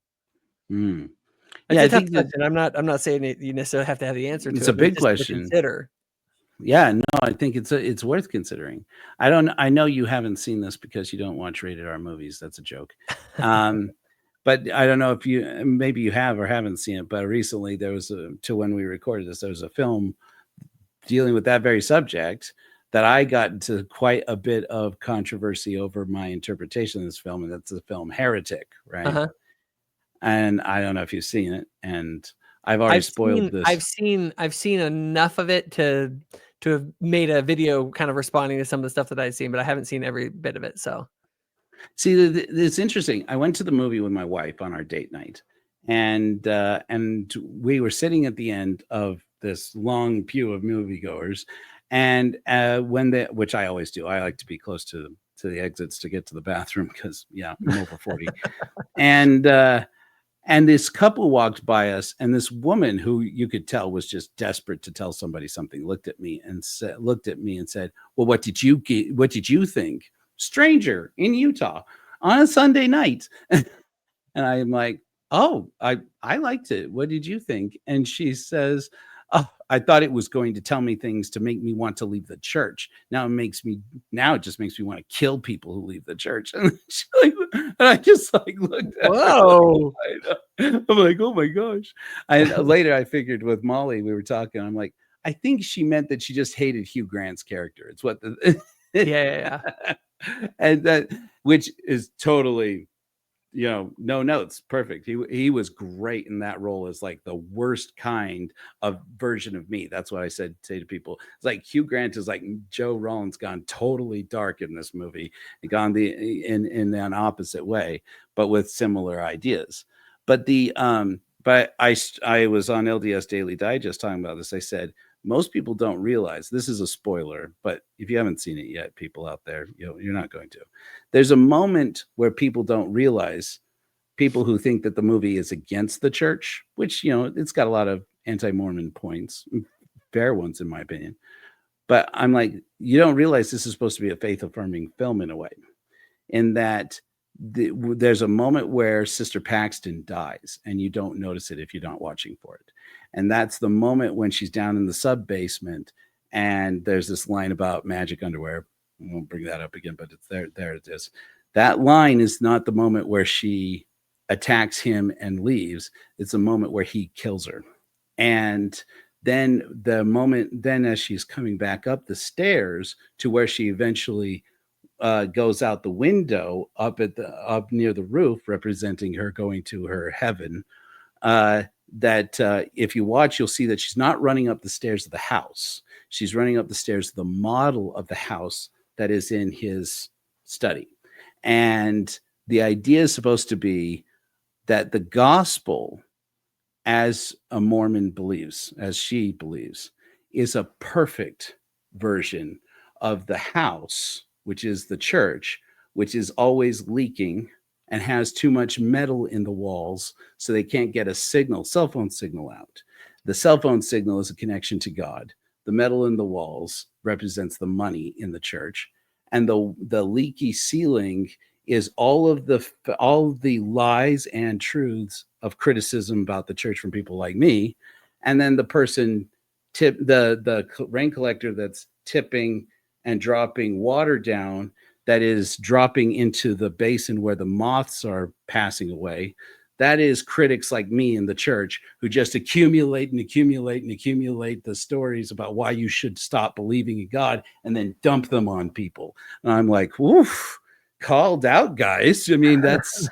Yeah, I think I'm not saying that you necessarily have to have the answer to it. It's a big question. Consider. Yeah, no, I think it's worth considering. I know you haven't seen this because you don't watch rated R movies. That's a joke. But I don't know if maybe you have or haven't seen it, but recently there was when we recorded this, there was a film dealing with that very subject that I got into quite a bit of controversy over my interpretation of this film, and that's the film Heretic, right? And I don't know if you've seen it, and I've spoiled this. I've seen enough of it to have made a video kind of responding to some of the stuff that I've seen, but I haven't seen every bit of it. So, see, it's interesting. I went to the movie with my wife on our date night, and we were sitting at the end of this long pew of moviegoers, and which I always do. I like to be close to the exits to get to the bathroom because I'm over 40, and this couple walked by us, and this woman who you could tell was just desperate to tell somebody something looked at me and said, "Well, what did you think, stranger in Utah on a Sunday night?" And I'm like, "Oh, I liked it. What did you think?" And she says, "Oh, I thought it was going to tell me things to make me want to leave the church. Now it just makes me want to kill people who leave the church." And I just like looked at whoa. her. I'm like, oh my gosh. Later I figured with Molly, we were talking, I'm like, I think she meant that she just hated Hugh Grant's character. It's what yeah. And that, which is totally, no notes. Perfect. He was great in that role as like the worst kind of version of me. That's what I say to people. It's like Hugh Grant is like Joe Rawlins gone totally dark in this movie and gone in an opposite way, but with similar ideas. But but I was on LDS Daily Digest talking about this. I said, most people don't realize, this is a spoiler, but if you haven't seen it yet, people out there, you're not going to. There's a moment where people don't realize, people who think that the movie is against the church, which, it's got a lot of anti-Mormon points, fair ones in my opinion. But I'm like, you don't realize this is supposed to be a faith-affirming film in a way, in that there's a moment where Sister Paxton dies, and you don't notice it if you're not watching for it. And that's the moment when she's down in the sub basement, and there's this line about magic underwear. I won't bring that up again, but it's there. There it is. That line is not the moment where she attacks him and leaves. It's a moment where he kills her. And then as she's coming back up the stairs to where she eventually goes out the window up near the roof, representing her going to her heaven. If you watch, you'll see that she's not running up the stairs of the house. She's running up the stairs of the model of the house that is in his study. And the idea is supposed to be that the gospel, as a Mormon believes, as she believes, is a perfect version of the house, which is the church, which is always leaking and has too much metal in the walls, so they can't get a cell phone signal out. The cell phone signal is a connection to God. The metal in the walls represents the money in the church, and the leaky ceiling is all the lies and truths of criticism about the church from people like me. And then the person the rain collector that's tipping and dropping water down, that is dropping into the basin where the moths are passing away. That is critics like me in the church who just accumulate the stories about why you should stop believing in God and then dump them on people. And I'm like, woof, called out, guys. I mean, that's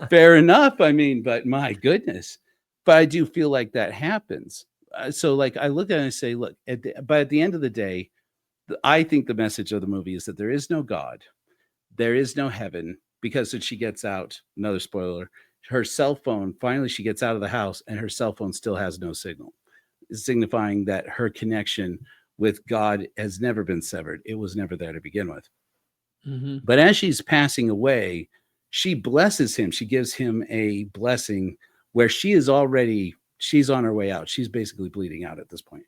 fair enough. I mean, but my goodness. But I do feel like that happens. So like I look at it and say, look, but at the end of the day, I think the message of the movie is that there is no God. There is no heaven, because when she gets out, another spoiler, her cell phone, finally she gets out of the house and her cell phone still has no signal, signifying that her connection with God has never been severed. It was never there to begin with. Mm-hmm. But as she's passing away, she blesses him. She gives him a blessing where she's on her way out. She's basically bleeding out at this point.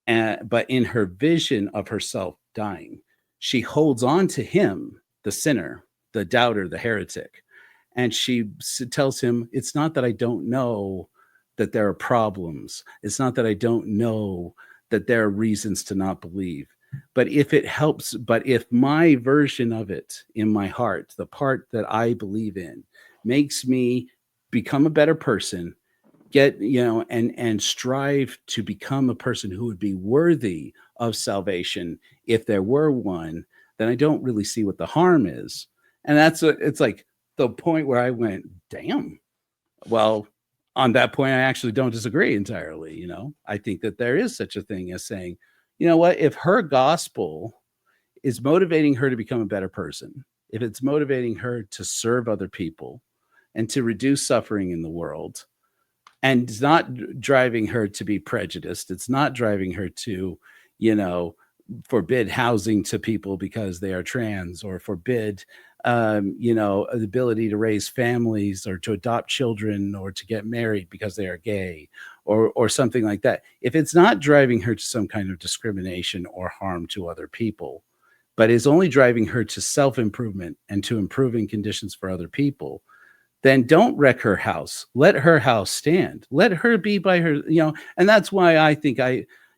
But in her vision of herself dying, she holds on to him, the sinner, the doubter, the heretic. And she tells him, it's not that I don't know that there are problems. It's not that I don't know that there are reasons to not believe. But if it helps, but if my version of it in my heart, the part that I believe in, makes me become a better person, and strive to become a person who would be worthy of salvation if there were one, then I don't really see what the harm is. And it's like the point where I went, damn. Well, on that point, I actually don't disagree entirely. I think that there is such a thing as saying, you know what, if her gospel is motivating her to become a better person, if it's motivating her to serve other people and to reduce suffering in the world, and it's not driving her to be prejudiced, it's not driving her to, forbid housing to people because they are trans, or forbid, the ability to raise families or to adopt children or to get married because they are gay, or something like that. If it's not driving her to some kind of discrimination or harm to other people, but is only driving her to self-improvement and to improving conditions for other people, then don't wreck her house. Let her house stand. Let her be by her, and that's why I think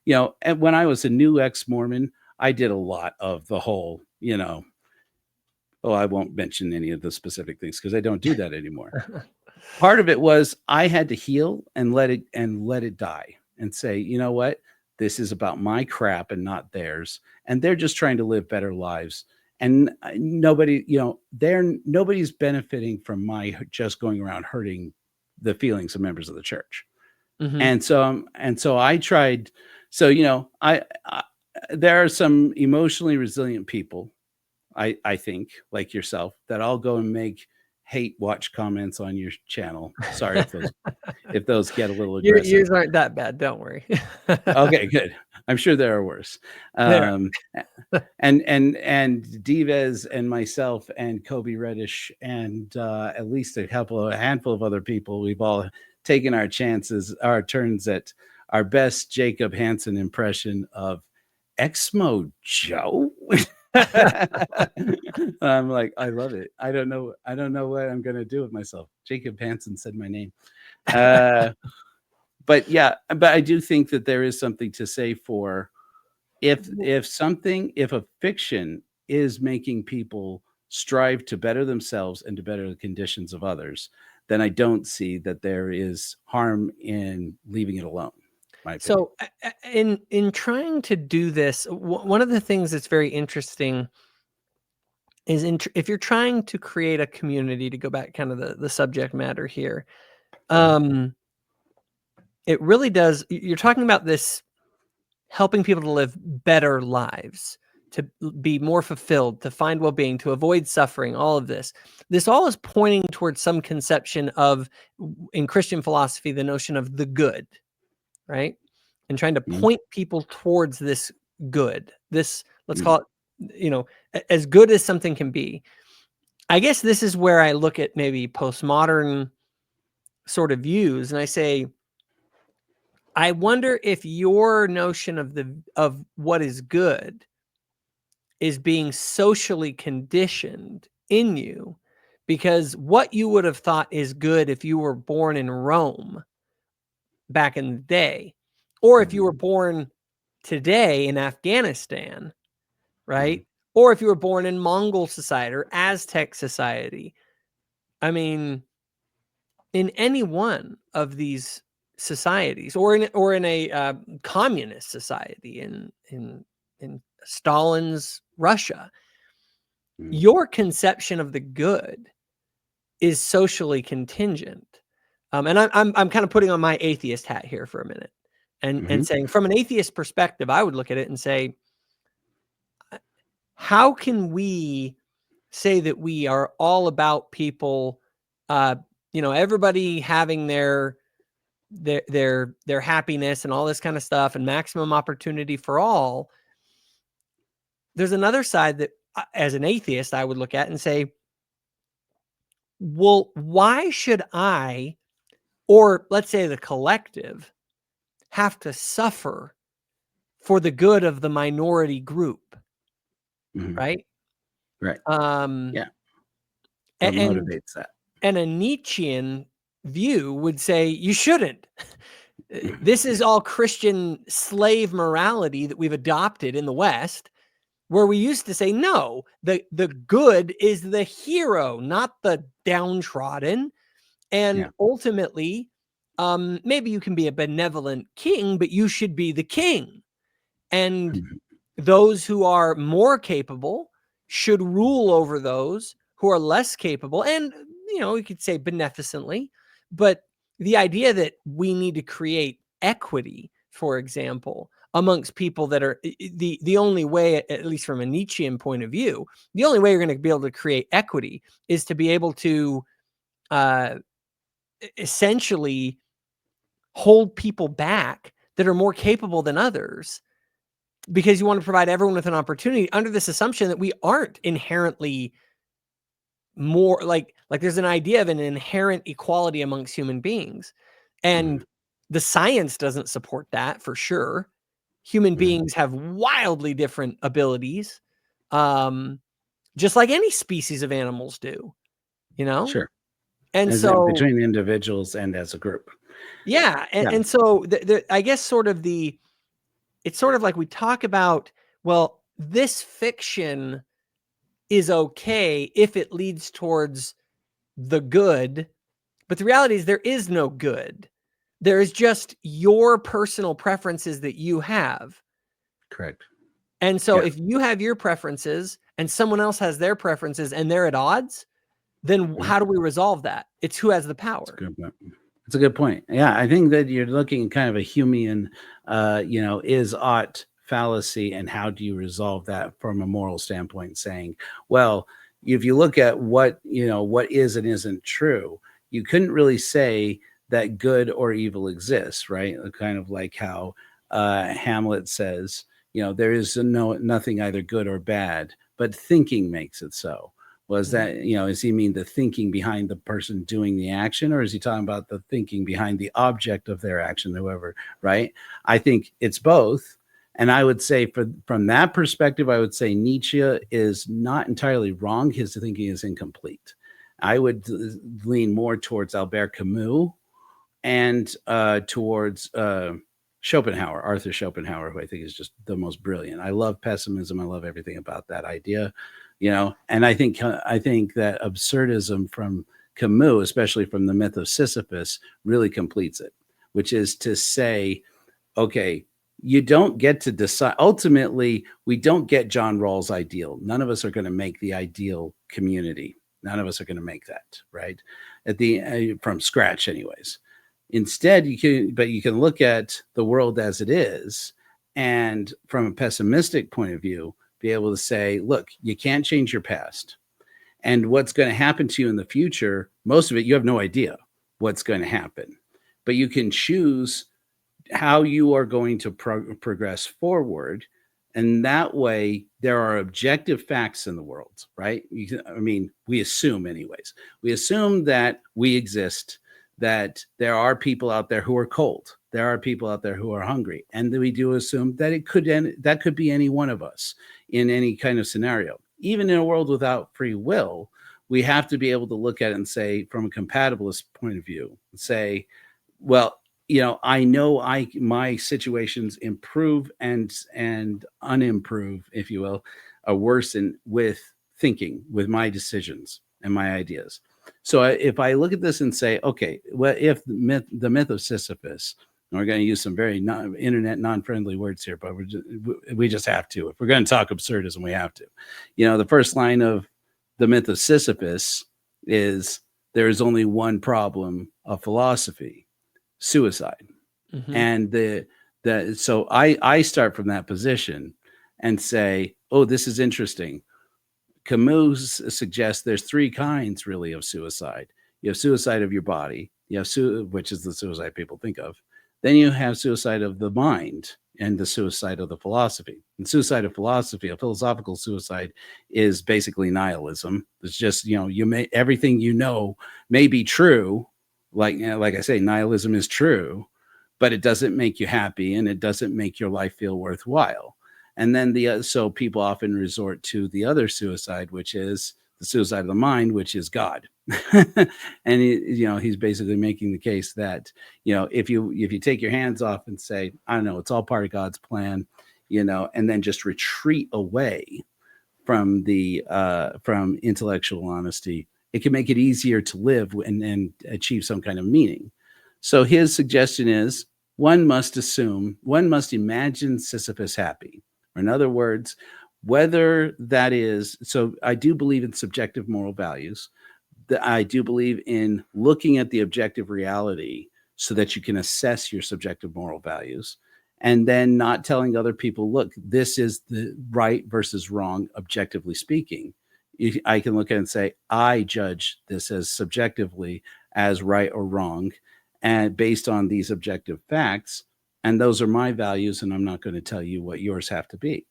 and when I was a new ex-Mormon, I did a lot of the whole, I won't mention any of the specific things because I don't do that anymore. Part of it was I had to heal and let it die and say, you know what, this is about my crap and not theirs. And they're just trying to live better lives. And nobody's benefiting from my just going around hurting the feelings of members of the church. Mm-hmm. And so I tried. So, there are some emotionally resilient people, I think, like yourself, that I'll go and make hate watch comments on your channel. Sorry if those get a little aggressive. Yours aren't that bad. Don't worry. Okay, good. I'm sure there are worse. And Divez and myself and Kobe Reddish and at least a handful of other people, we've all taken our turns at our best Jacob Hansen impression of Exmo Joe. I'm like, I love it. I don't know what I'm gonna do with myself. Jacob Hansen said my name. But yeah, but I do think that there is something to say for if a fiction is making people strive to better themselves and to better the conditions of others, then I don't see that there is harm in leaving it alone. My opinion. So in trying to do this, one of the things that's very interesting is if you're trying to create a community, to go back kind of the subject matter here, it really does. You're talking about this helping people to live better lives, to be more fulfilled, to find well-being, to avoid suffering, all of this. This all is pointing towards some conception of, in Christian philosophy, the notion of the good, right? And trying to point people towards this good, this, let's call it, as good as something can be. I guess this is where I look at maybe postmodern sort of views, and I say, I wonder if your notion of what is good is being socially conditioned in you, because what you would have thought is good if you were born in Rome back in the day, or if you were born today in Afghanistan, right? Or if you were born in Mongol society or Aztec society. I mean, in any one of these societies, or in a communist society in Stalin's Russia, your conception of the good is socially contingent. And I'm kind of putting on my atheist hat here for a minute, and saying, from an atheist perspective, I would look at it and say, how can we say that we are all about people, everybody having their happiness and all this kind of stuff and maximum opportunity for all? There's another side that, as an atheist, I would look at and say, well, why should I, or let's say the collective, have to suffer for the good of the minority group? Right? Right. Yeah. What motivates that? And a Nietzschean view would say you shouldn't. This is all Christian slave morality that we've adopted in the West, where we used to say, no, the good is the hero, not the downtrodden. And ultimately, maybe you can be a benevolent king, but you should be the king. And those who are more capable should rule over those who are less capable. And, we could say beneficently, but the idea that we need to create equity, for example, amongst people that are the only way, at least from a Nietzschean point of view, the only way you're going to be able to create equity is to be able to essentially hold people back that are more capable than others, because you want to provide everyone with an opportunity under this assumption that we aren't inherently more like there's an idea of an inherent equality amongst human beings. And the science doesn't support that, for sure. Human beings have wildly different abilities, just like any species of animals do, Sure. And as so between individuals and as a group. Yeah. And so I guess it's sort of like we talk about, well, this fiction is okay if it leads towards the good, but the reality is there is no good. There is just your personal preferences that you have. Correct. And so if you have your preferences and someone else has their preferences and they're at odds, then how do we resolve that? It's who has the power. That's a good point. Yeah, I think that you're looking at kind of a Humean, is ought fallacy, and how do you resolve that from a moral standpoint, saying, well, if you look at what is and isn't true, you couldn't really say that good or evil exists, right? Kind of like how Hamlet says, there is nothing either good or bad, but thinking makes it so. Was that, does he mean the thinking behind the person doing the action, or is he talking about the thinking behind the object of their action, whoever, right? I think it's both. And I would say from that perspective, I would say Nietzsche is not entirely wrong. His thinking is incomplete. I would lean more towards Albert Camus and towards Schopenhauer, Arthur Schopenhauer, who I think is just the most brilliant. I love pessimism. I love everything about that idea, and I think that absurdism from Camus, especially from the myth of Sisyphus, really completes it, which is to say, okay, you don't get to decide. Ultimately, we don't get John Rawls' ideal. None of us are going to make the ideal community. None of us are going to make that, right? From scratch, anyways. Instead, you can look at the world as it is, and from a pessimistic point of view, be able to say, look, you can't change your past. And what's going to happen to you in the future, most of it, you have no idea what's going to happen. But you can choose how you are going to progress forward. And that way, there are objective facts in the world, right? We assume anyways. We assume that we exist, that there are people out there who are cold. There are people out there who are hungry. And we do assume that that could be any one of us in any kind of scenario. Even in a world without free will, we have to be able to look at it and say, from a compatibilist point of view, say, well, I know my situations improve and unimprove, if you will, are worsen with thinking, with my decisions and my ideas. So if I look at this and say, okay, well, if the myth of Sisyphus, and we're going to use some very internet non-friendly words here, but we just have to. If we're going to talk absurdism, we have to. The first line of the myth of Sisyphus is, there is only one problem of philosophy: suicide. Mm-hmm. And so I start from that position and say, oh, this is interesting. Camus suggests there's three kinds really of suicide. You have suicide of your body, which is the suicide people think of. Then you have suicide of the mind, and the suicide of the philosophy. And suicide of philosophy, a philosophical suicide, is basically nihilism. It's just, everything may be true. Like I say, nihilism is true, but it doesn't make you happy, and it doesn't make your life feel worthwhile. And then so people often resort to the other suicide, which is the suicide of the mind, which is God. And he's basically making the case that if you take your hands off and say, I don't know, it's all part of God's plan, and then just retreat away from from intellectual honesty, it can make it easier to live and achieve some kind of meaning. So his suggestion is, one must imagine Sisyphus happy. Or in other words, whether that is, so I do believe in subjective moral values. I do believe in looking at the objective reality so that you can assess your subjective moral values, and then not telling other people, look, this is the right versus wrong, objectively speaking. I can look at it and say, I judge this as subjectively as right or wrong, and based on these objective facts, and those are my values, and I'm not going to tell you what yours have to be.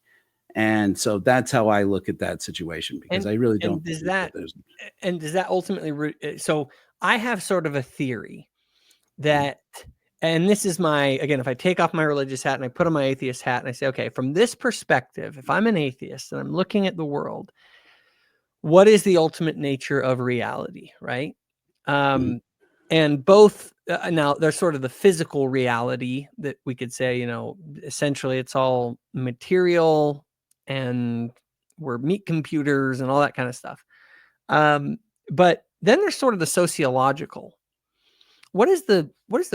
And so that's how I look at that situation, because I really don't. Does that ultimately? So I have sort of a theory that, and this is again, if I take off my religious hat and I put on my atheist hat and I say, okay, from this perspective, if I'm an atheist and I'm looking at the world, what is the ultimate nature of reality, right? And both now there's sort of the physical reality that we could say, essentially it's all material and we're meat computers and all that kind of stuff. But then there's sort of the sociological. What is the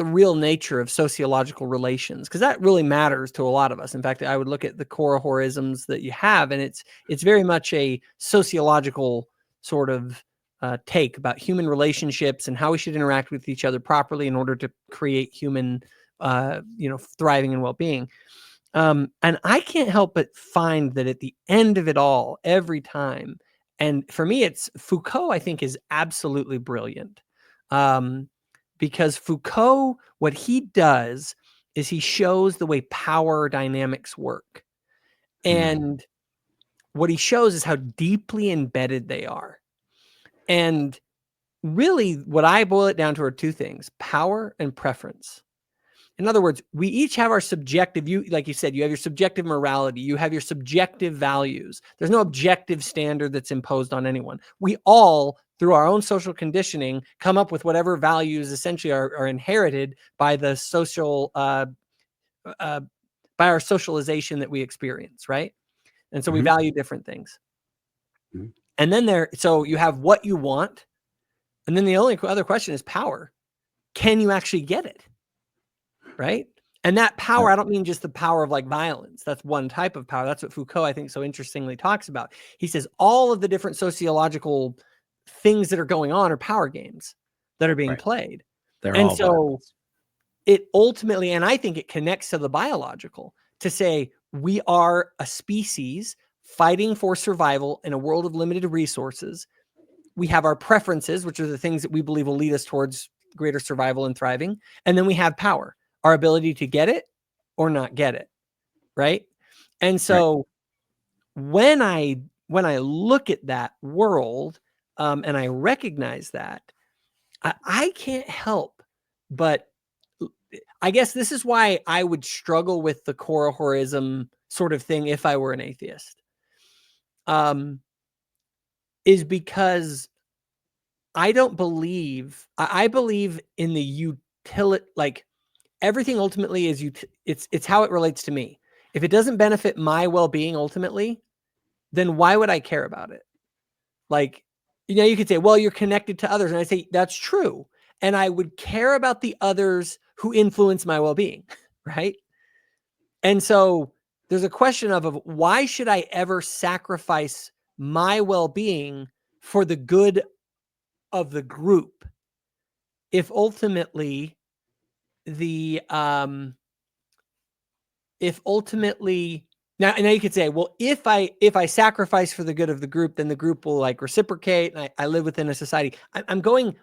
real nature of sociological relations? Because that really matters to a lot of us. In fact, I would look at the Korihorisms that you have, and it's very much a sociological sort of take about human relationships and how we should interact with each other properly in order to create human, thriving and well-being. And I can't help but find that at the end of it all, every time, and for me, it's Foucault, I think, is absolutely brilliant. Because Foucault, what he does is he shows the way power dynamics work. And what he shows is how deeply embedded they are. And really, what I boil it down to are two things: power and preference. In other words, we each have our subjective, like you said, you have your subjective morality, you have your subjective values. There's no objective standard that's imposed on anyone. We all through our own social conditioning, come up with whatever values essentially are inherited by the social, by our socialization that we experience, right? And so we value different things. And then so you have what you want. And then the only other question is power. Can you actually get it? Right? And that power, I don't mean just the power of like violence. That's one type of power. That's what Foucault, I think, so interestingly talks about. He says all of the different sociological things that are going on are power games that are being played. And so it ultimately, and I think it connects to the biological, to say we are a species fighting for survival in a world of limited resources. We have our preferences, which are the things that we believe will lead us towards greater survival and thriving. And then we have power, our ability to get it or not get it. Right. And so when I look at that world, and I recognize that, I can't help but, I guess this is why I would struggle with the Korihorism sort of thing if I were an atheist. Is because I don't believe, I believe in the utility, like everything ultimately is, it's how it relates to me. If it doesn't benefit my well-being ultimately, then why would I care about it? Like, you could say, well, you're connected to others. And I say, that's true. And I would care about the others who influence my well-being, right? And so there's a question of why should I ever sacrifice my well-being for the good of the group if ultimately now you could say, well, if I sacrifice for the good of the group, then the group will like reciprocate, and I live within a society. I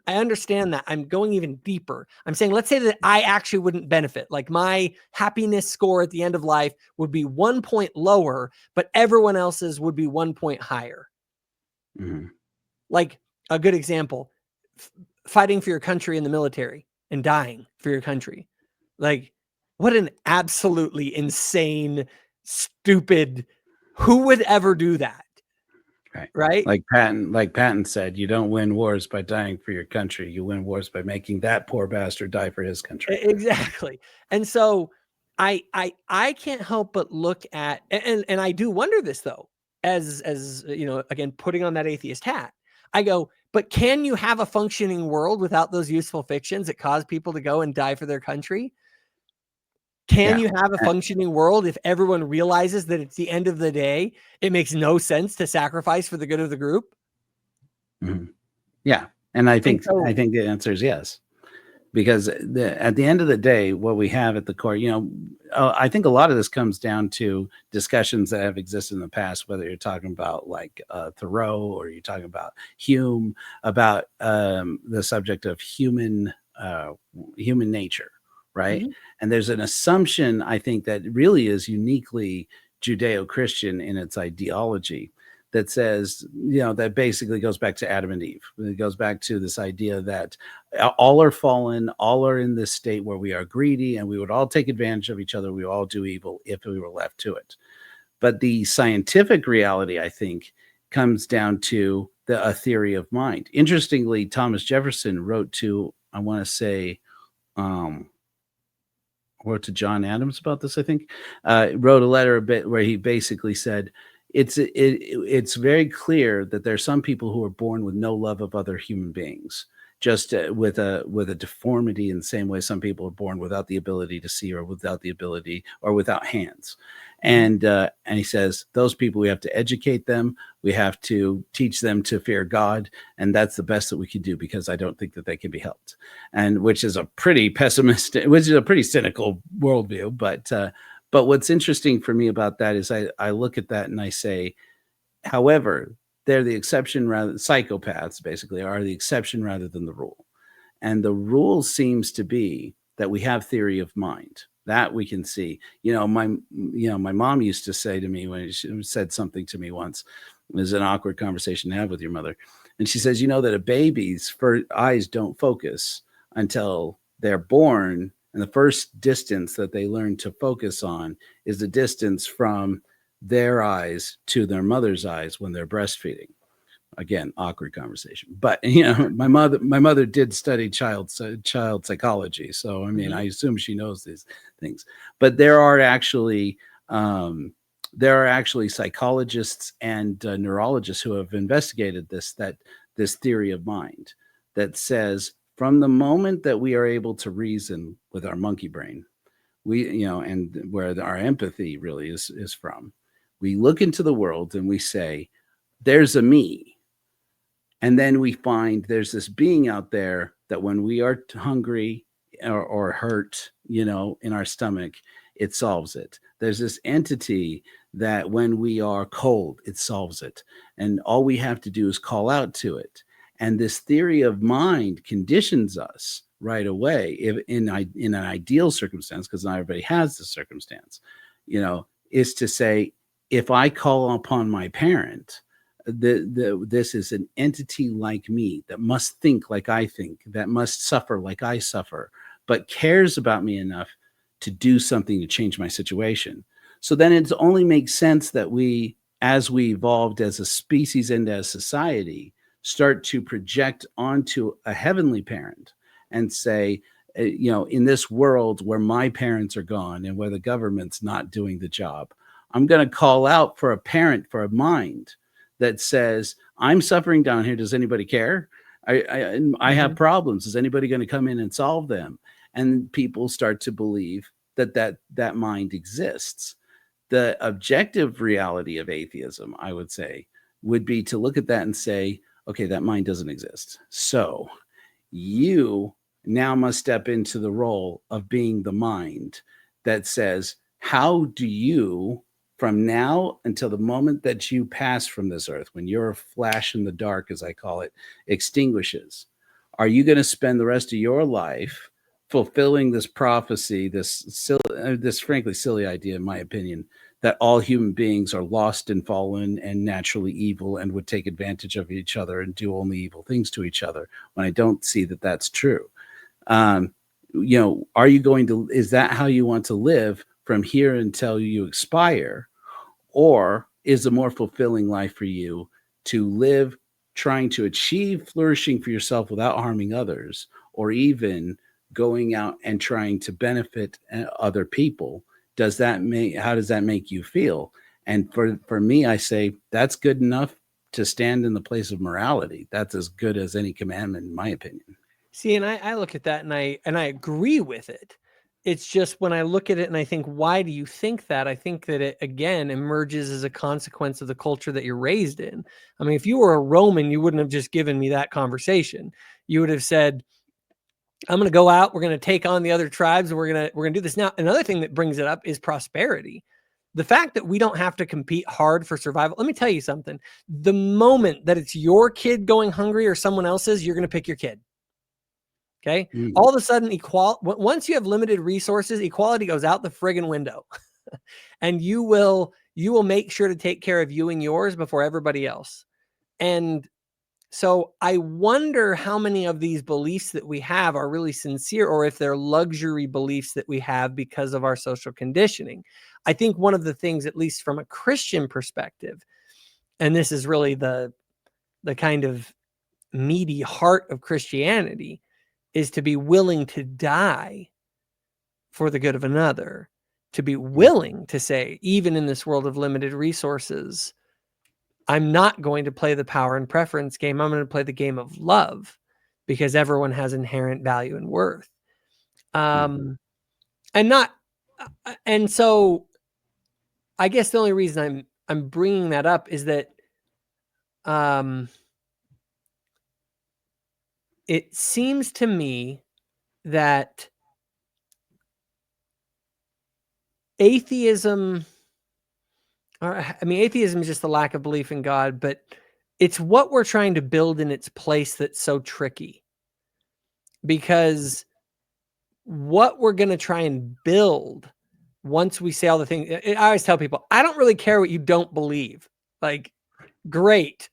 understand that. I'm going even deeper. I'm saying, let's say that I actually wouldn't benefit. Like my happiness score at the end of life would be 1 point lower, but everyone else's would be 1 point higher. Like a good example, fighting for your country in the military and dying for your country. Like, what an absolutely insane, stupid, who would ever do that? Right? Like Patton said, you don't win wars by dying for your country. You win wars by making that poor bastard die for his country. Exactly. And so I can't help but look at, and I do wonder this though, as again, putting on that atheist hat, I go, but can you have a functioning world without those useful fictions that cause people to go and die for their country? Can you have a functioning world if everyone realizes that at the end of the day, it makes no sense to sacrifice for the good of the group? Yeah. And I think the answer is yes. Because at the end of the day, what we have at the core, I think a lot of this comes down to discussions that have existed in the past, whether you're talking about like Thoreau or you're talking about Hume, about the subject of human nature, right? And there's an assumption, I think, that really is uniquely Judeo-Christian in its ideology that says, that basically goes back to Adam and Eve. It goes back to this idea that all are fallen, all are in this state where we are greedy and we would all take advantage of each other. We would all do evil if we were left to it. But the scientific reality, I think, comes down to a theory of mind. Interestingly, Thomas Jefferson wrote to, I want to say, wrote to John Adams about this, I think, wrote a letter a bit where he basically said, it's very clear that there are some people who are born with no love of other human beings, just with a deformity in the same way some people are born without the ability to see or without the ability or without hands. And he says those people, we have to educate them. We have to teach them to fear God. And that's the best that we can do, because I don't think that they can be helped. And which is a pretty pessimistic, which is a pretty cynical worldview. But what's interesting for me about that is I look at that and I say, however, they're the exception psychopaths basically are the exception rather than the rule. And the rule seems to be that we have theory of mind that we can see. My mom used to say to me when she said something to me once, it was an awkward conversation to have with your mother. And she says, that a baby's eyes don't focus until they're born. And the first distance that they learn to focus on is the distance from their eyes to their mother's eyes when they're breastfeeding. Again, awkward conversation. But you know, my mother did study child psychology, so I mean, I assume she knows these things. But there are actually psychologists and neurologists who have investigated this theory of mind that says from the moment that we are able to reason with our monkey brain, and where our empathy really is from, we look into the world and we say, there's a me. And then we find there's this being out there that when we are hungry or hurt, in our stomach, it solves it. There's this entity that when we are cold, it solves it. And all we have to do is call out to it. And this theory of mind conditions us right away in an ideal circumstance, because not everybody has the circumstance, is to say, if I call upon my parent, this is an entity like me that must think like I think, that must suffer like I suffer, but cares about me enough to do something to change my situation. So then it only makes sense that we, as we evolved as a species and as society, start to project onto a heavenly parent and say, in this world where my parents are gone and where the government's not doing the job, I'm going to call out for a parent, for a mind that says, I'm suffering down here. Does anybody care? I have problems. Is anybody going to come in and solve them? And people start to believe that mind exists. The objective reality of atheism, I would say, would be to look at that and say, okay, that mind doesn't exist. So you now must step into the role of being the mind that says, how do you, from now until the moment that you pass from this earth, when your flash in the dark, as I call it, extinguishes, are you going to spend the rest of your life fulfilling this prophecy, this frankly silly idea, in my opinion, that all human beings are lost and fallen and naturally evil and would take advantage of each other and do only evil things to each other, when I don't see that that's true? Are you going to, is that how you want to live from here until you expire? Or is a more fulfilling life for you to live trying to achieve flourishing for yourself without harming others, or even going out and trying to benefit other people? How does that make you feel? And for me, I say that's good enough to stand in the place of morality. That's as good as any commandment, in my opinion. See, and I look at that and I agree with it. It's just when I look at it and I think, why do you think that? I think that it, again, emerges as a consequence of the culture that you're raised in. I mean, if you were a Roman, you wouldn't have just given me that conversation. You would have said, I'm going to go out, we're going to take on the other tribes, and we're going to do this. Now, another thing that brings it up is prosperity. The fact that we don't have to compete hard for survival. Let me tell you something. The moment that it's your kid going hungry or someone else's, you're going to pick your kid. Okay. All of a sudden, once you have limited resources, equality goes out the friggin' window. And you will make sure to take care of you and yours before everybody else. And so I wonder how many of these beliefs that we have are really sincere, or if they're luxury beliefs that we have because of our social conditioning. I think one of the things, at least from a Christian perspective, and this is really the kind of meaty heart of Christianity, is to be willing to die for the good of another, to be willing to say, even in this world of limited resources, I'm not going to play the power and preference game. I'm going to play the game of love, because everyone has inherent value and worth. And so I guess the only reason I'm bringing that up is that it seems to me that atheism is just the lack of belief in God, but it's what we're trying to build in its place that's so tricky. Because what we're going to try and build once we say all the things, I always tell people, I don't really care what you don't believe. Like, great.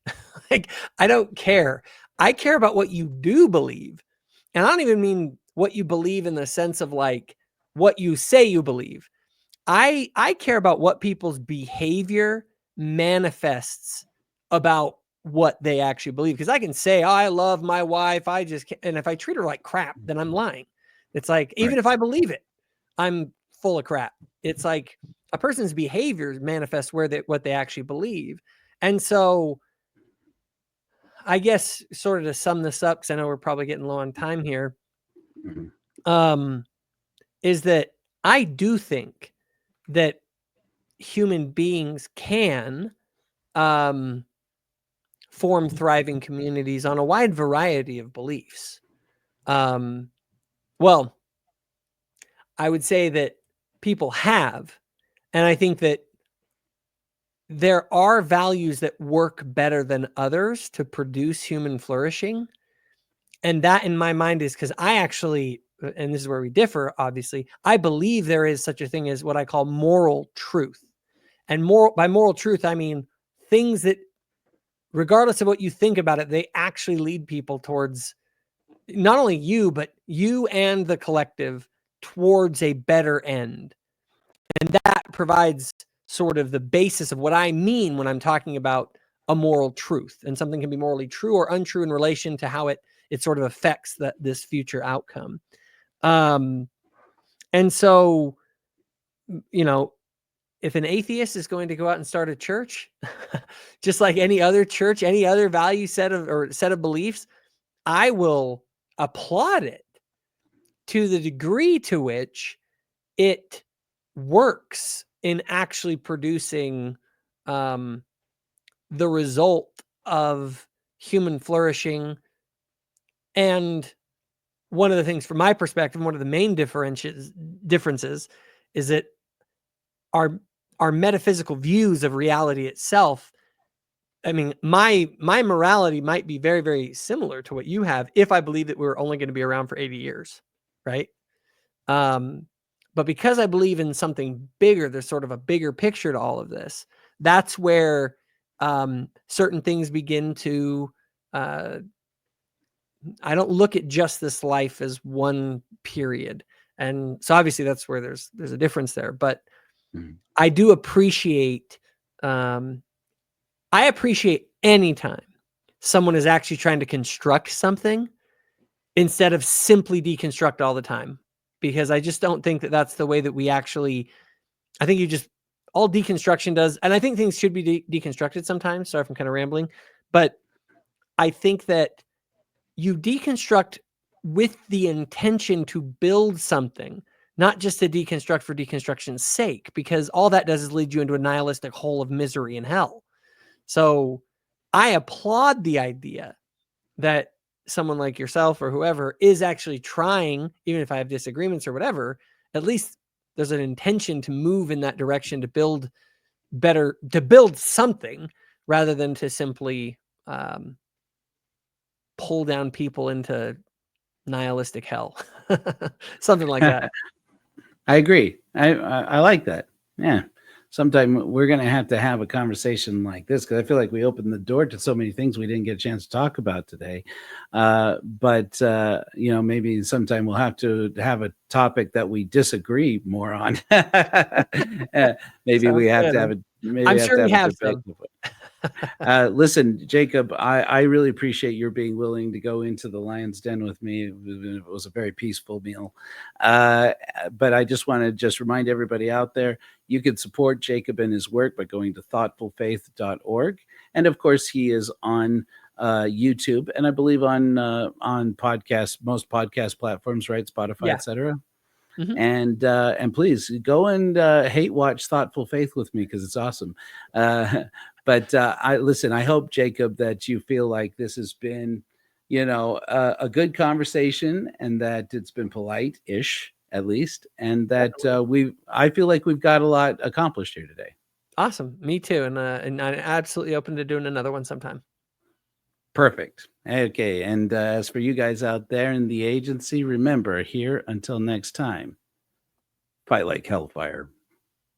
Like, I don't care. I care about what you do believe. And I don't even mean what you believe in the sense of like what you say you believe. I care about what people's behavior manifests about what they actually believe. Because I can say, oh, I love my wife, I just can't. And if I treat her like crap, then I'm lying. It's like, even if I believe it, I'm full of crap. It's like a person's behaviors manifest what they actually believe. And so I guess sort of to sum this up, because I know we're probably getting low on time here, is that I do think that human beings can form thriving communities on a wide variety of beliefs. Well, I would say that people have, and I think that there are values that work better than others to produce human flourishing. And that in my mind is because I actually, and this is where we differ, obviously, I believe there is such a thing as what I call moral truth. And by moral truth, I mean things that, regardless of what you think about it, they actually lead people towards not only you, but you and the collective towards a better end. And that provides sort of the basis of what I mean when I'm talking about a moral truth. And something can be morally true or untrue in relation to how it sort of affects this future outcome. And so, you know, if an atheist is going to go out and start a church, just like any other church, any other value set of beliefs, I will applaud it to the degree to which it works in actually producing the result of human flourishing. And one of the things from my perspective, one of the main differences is that our metaphysical views of reality itself. I mean, my morality might be very, very similar to what you have if I believe that we're only going to be around for 80 years, right? But because I believe in something bigger, there's sort of a bigger picture to all of this. That's where certain things begin to, I don't look at just this life as one period. And so obviously that's where there's a difference there. But I do appreciate, I appreciate any time someone is actually trying to construct something instead of simply deconstruct all the time. Because I just don't think that that's the way that we actually, I think all deconstruction does, and I think things should be deconstructed sometimes. Sorry if I'm kind of rambling, but I think that you deconstruct with the intention to build something, not just to deconstruct for deconstruction's sake, because all that does is lead you into a nihilistic hole of misery and hell. So I applaud the idea that someone like yourself or whoever is actually trying, even if I have disagreements or whatever, at least there's an intention to move in that direction to build something rather than to simply pull down people into nihilistic hell. Something like that. I agree. I like that. Yeah. Sometime we're going to have a conversation like this, because I feel like we opened the door to so many things we didn't get a chance to talk about today. But maybe sometime we'll have to have a topic that we disagree more on. Maybe we have to have a. Maybe I'm sure we have some. Listen, Jacob, I really appreciate your being willing to go into the lion's den with me. It was a very peaceful meal. But I just want to remind everybody out there, you can support Jacob and his work by going to thoughtfulfaith.org. And of course, he is on YouTube, and I believe on podcasts, most podcast platforms, right? Spotify, etc. Mm-hmm. And please go and hate watch Thoughtful Faith with me, because it's awesome. But I hope, Jacob, that you feel like this has been, a good conversation, and that it's been polite-ish, at least, and that I feel like we've got a lot accomplished here today. Awesome. Me too. And I'm absolutely open to doing another one sometime. Perfect. Okay. And as for you guys out there in the agency, remember, here until next time, fight like hellfire.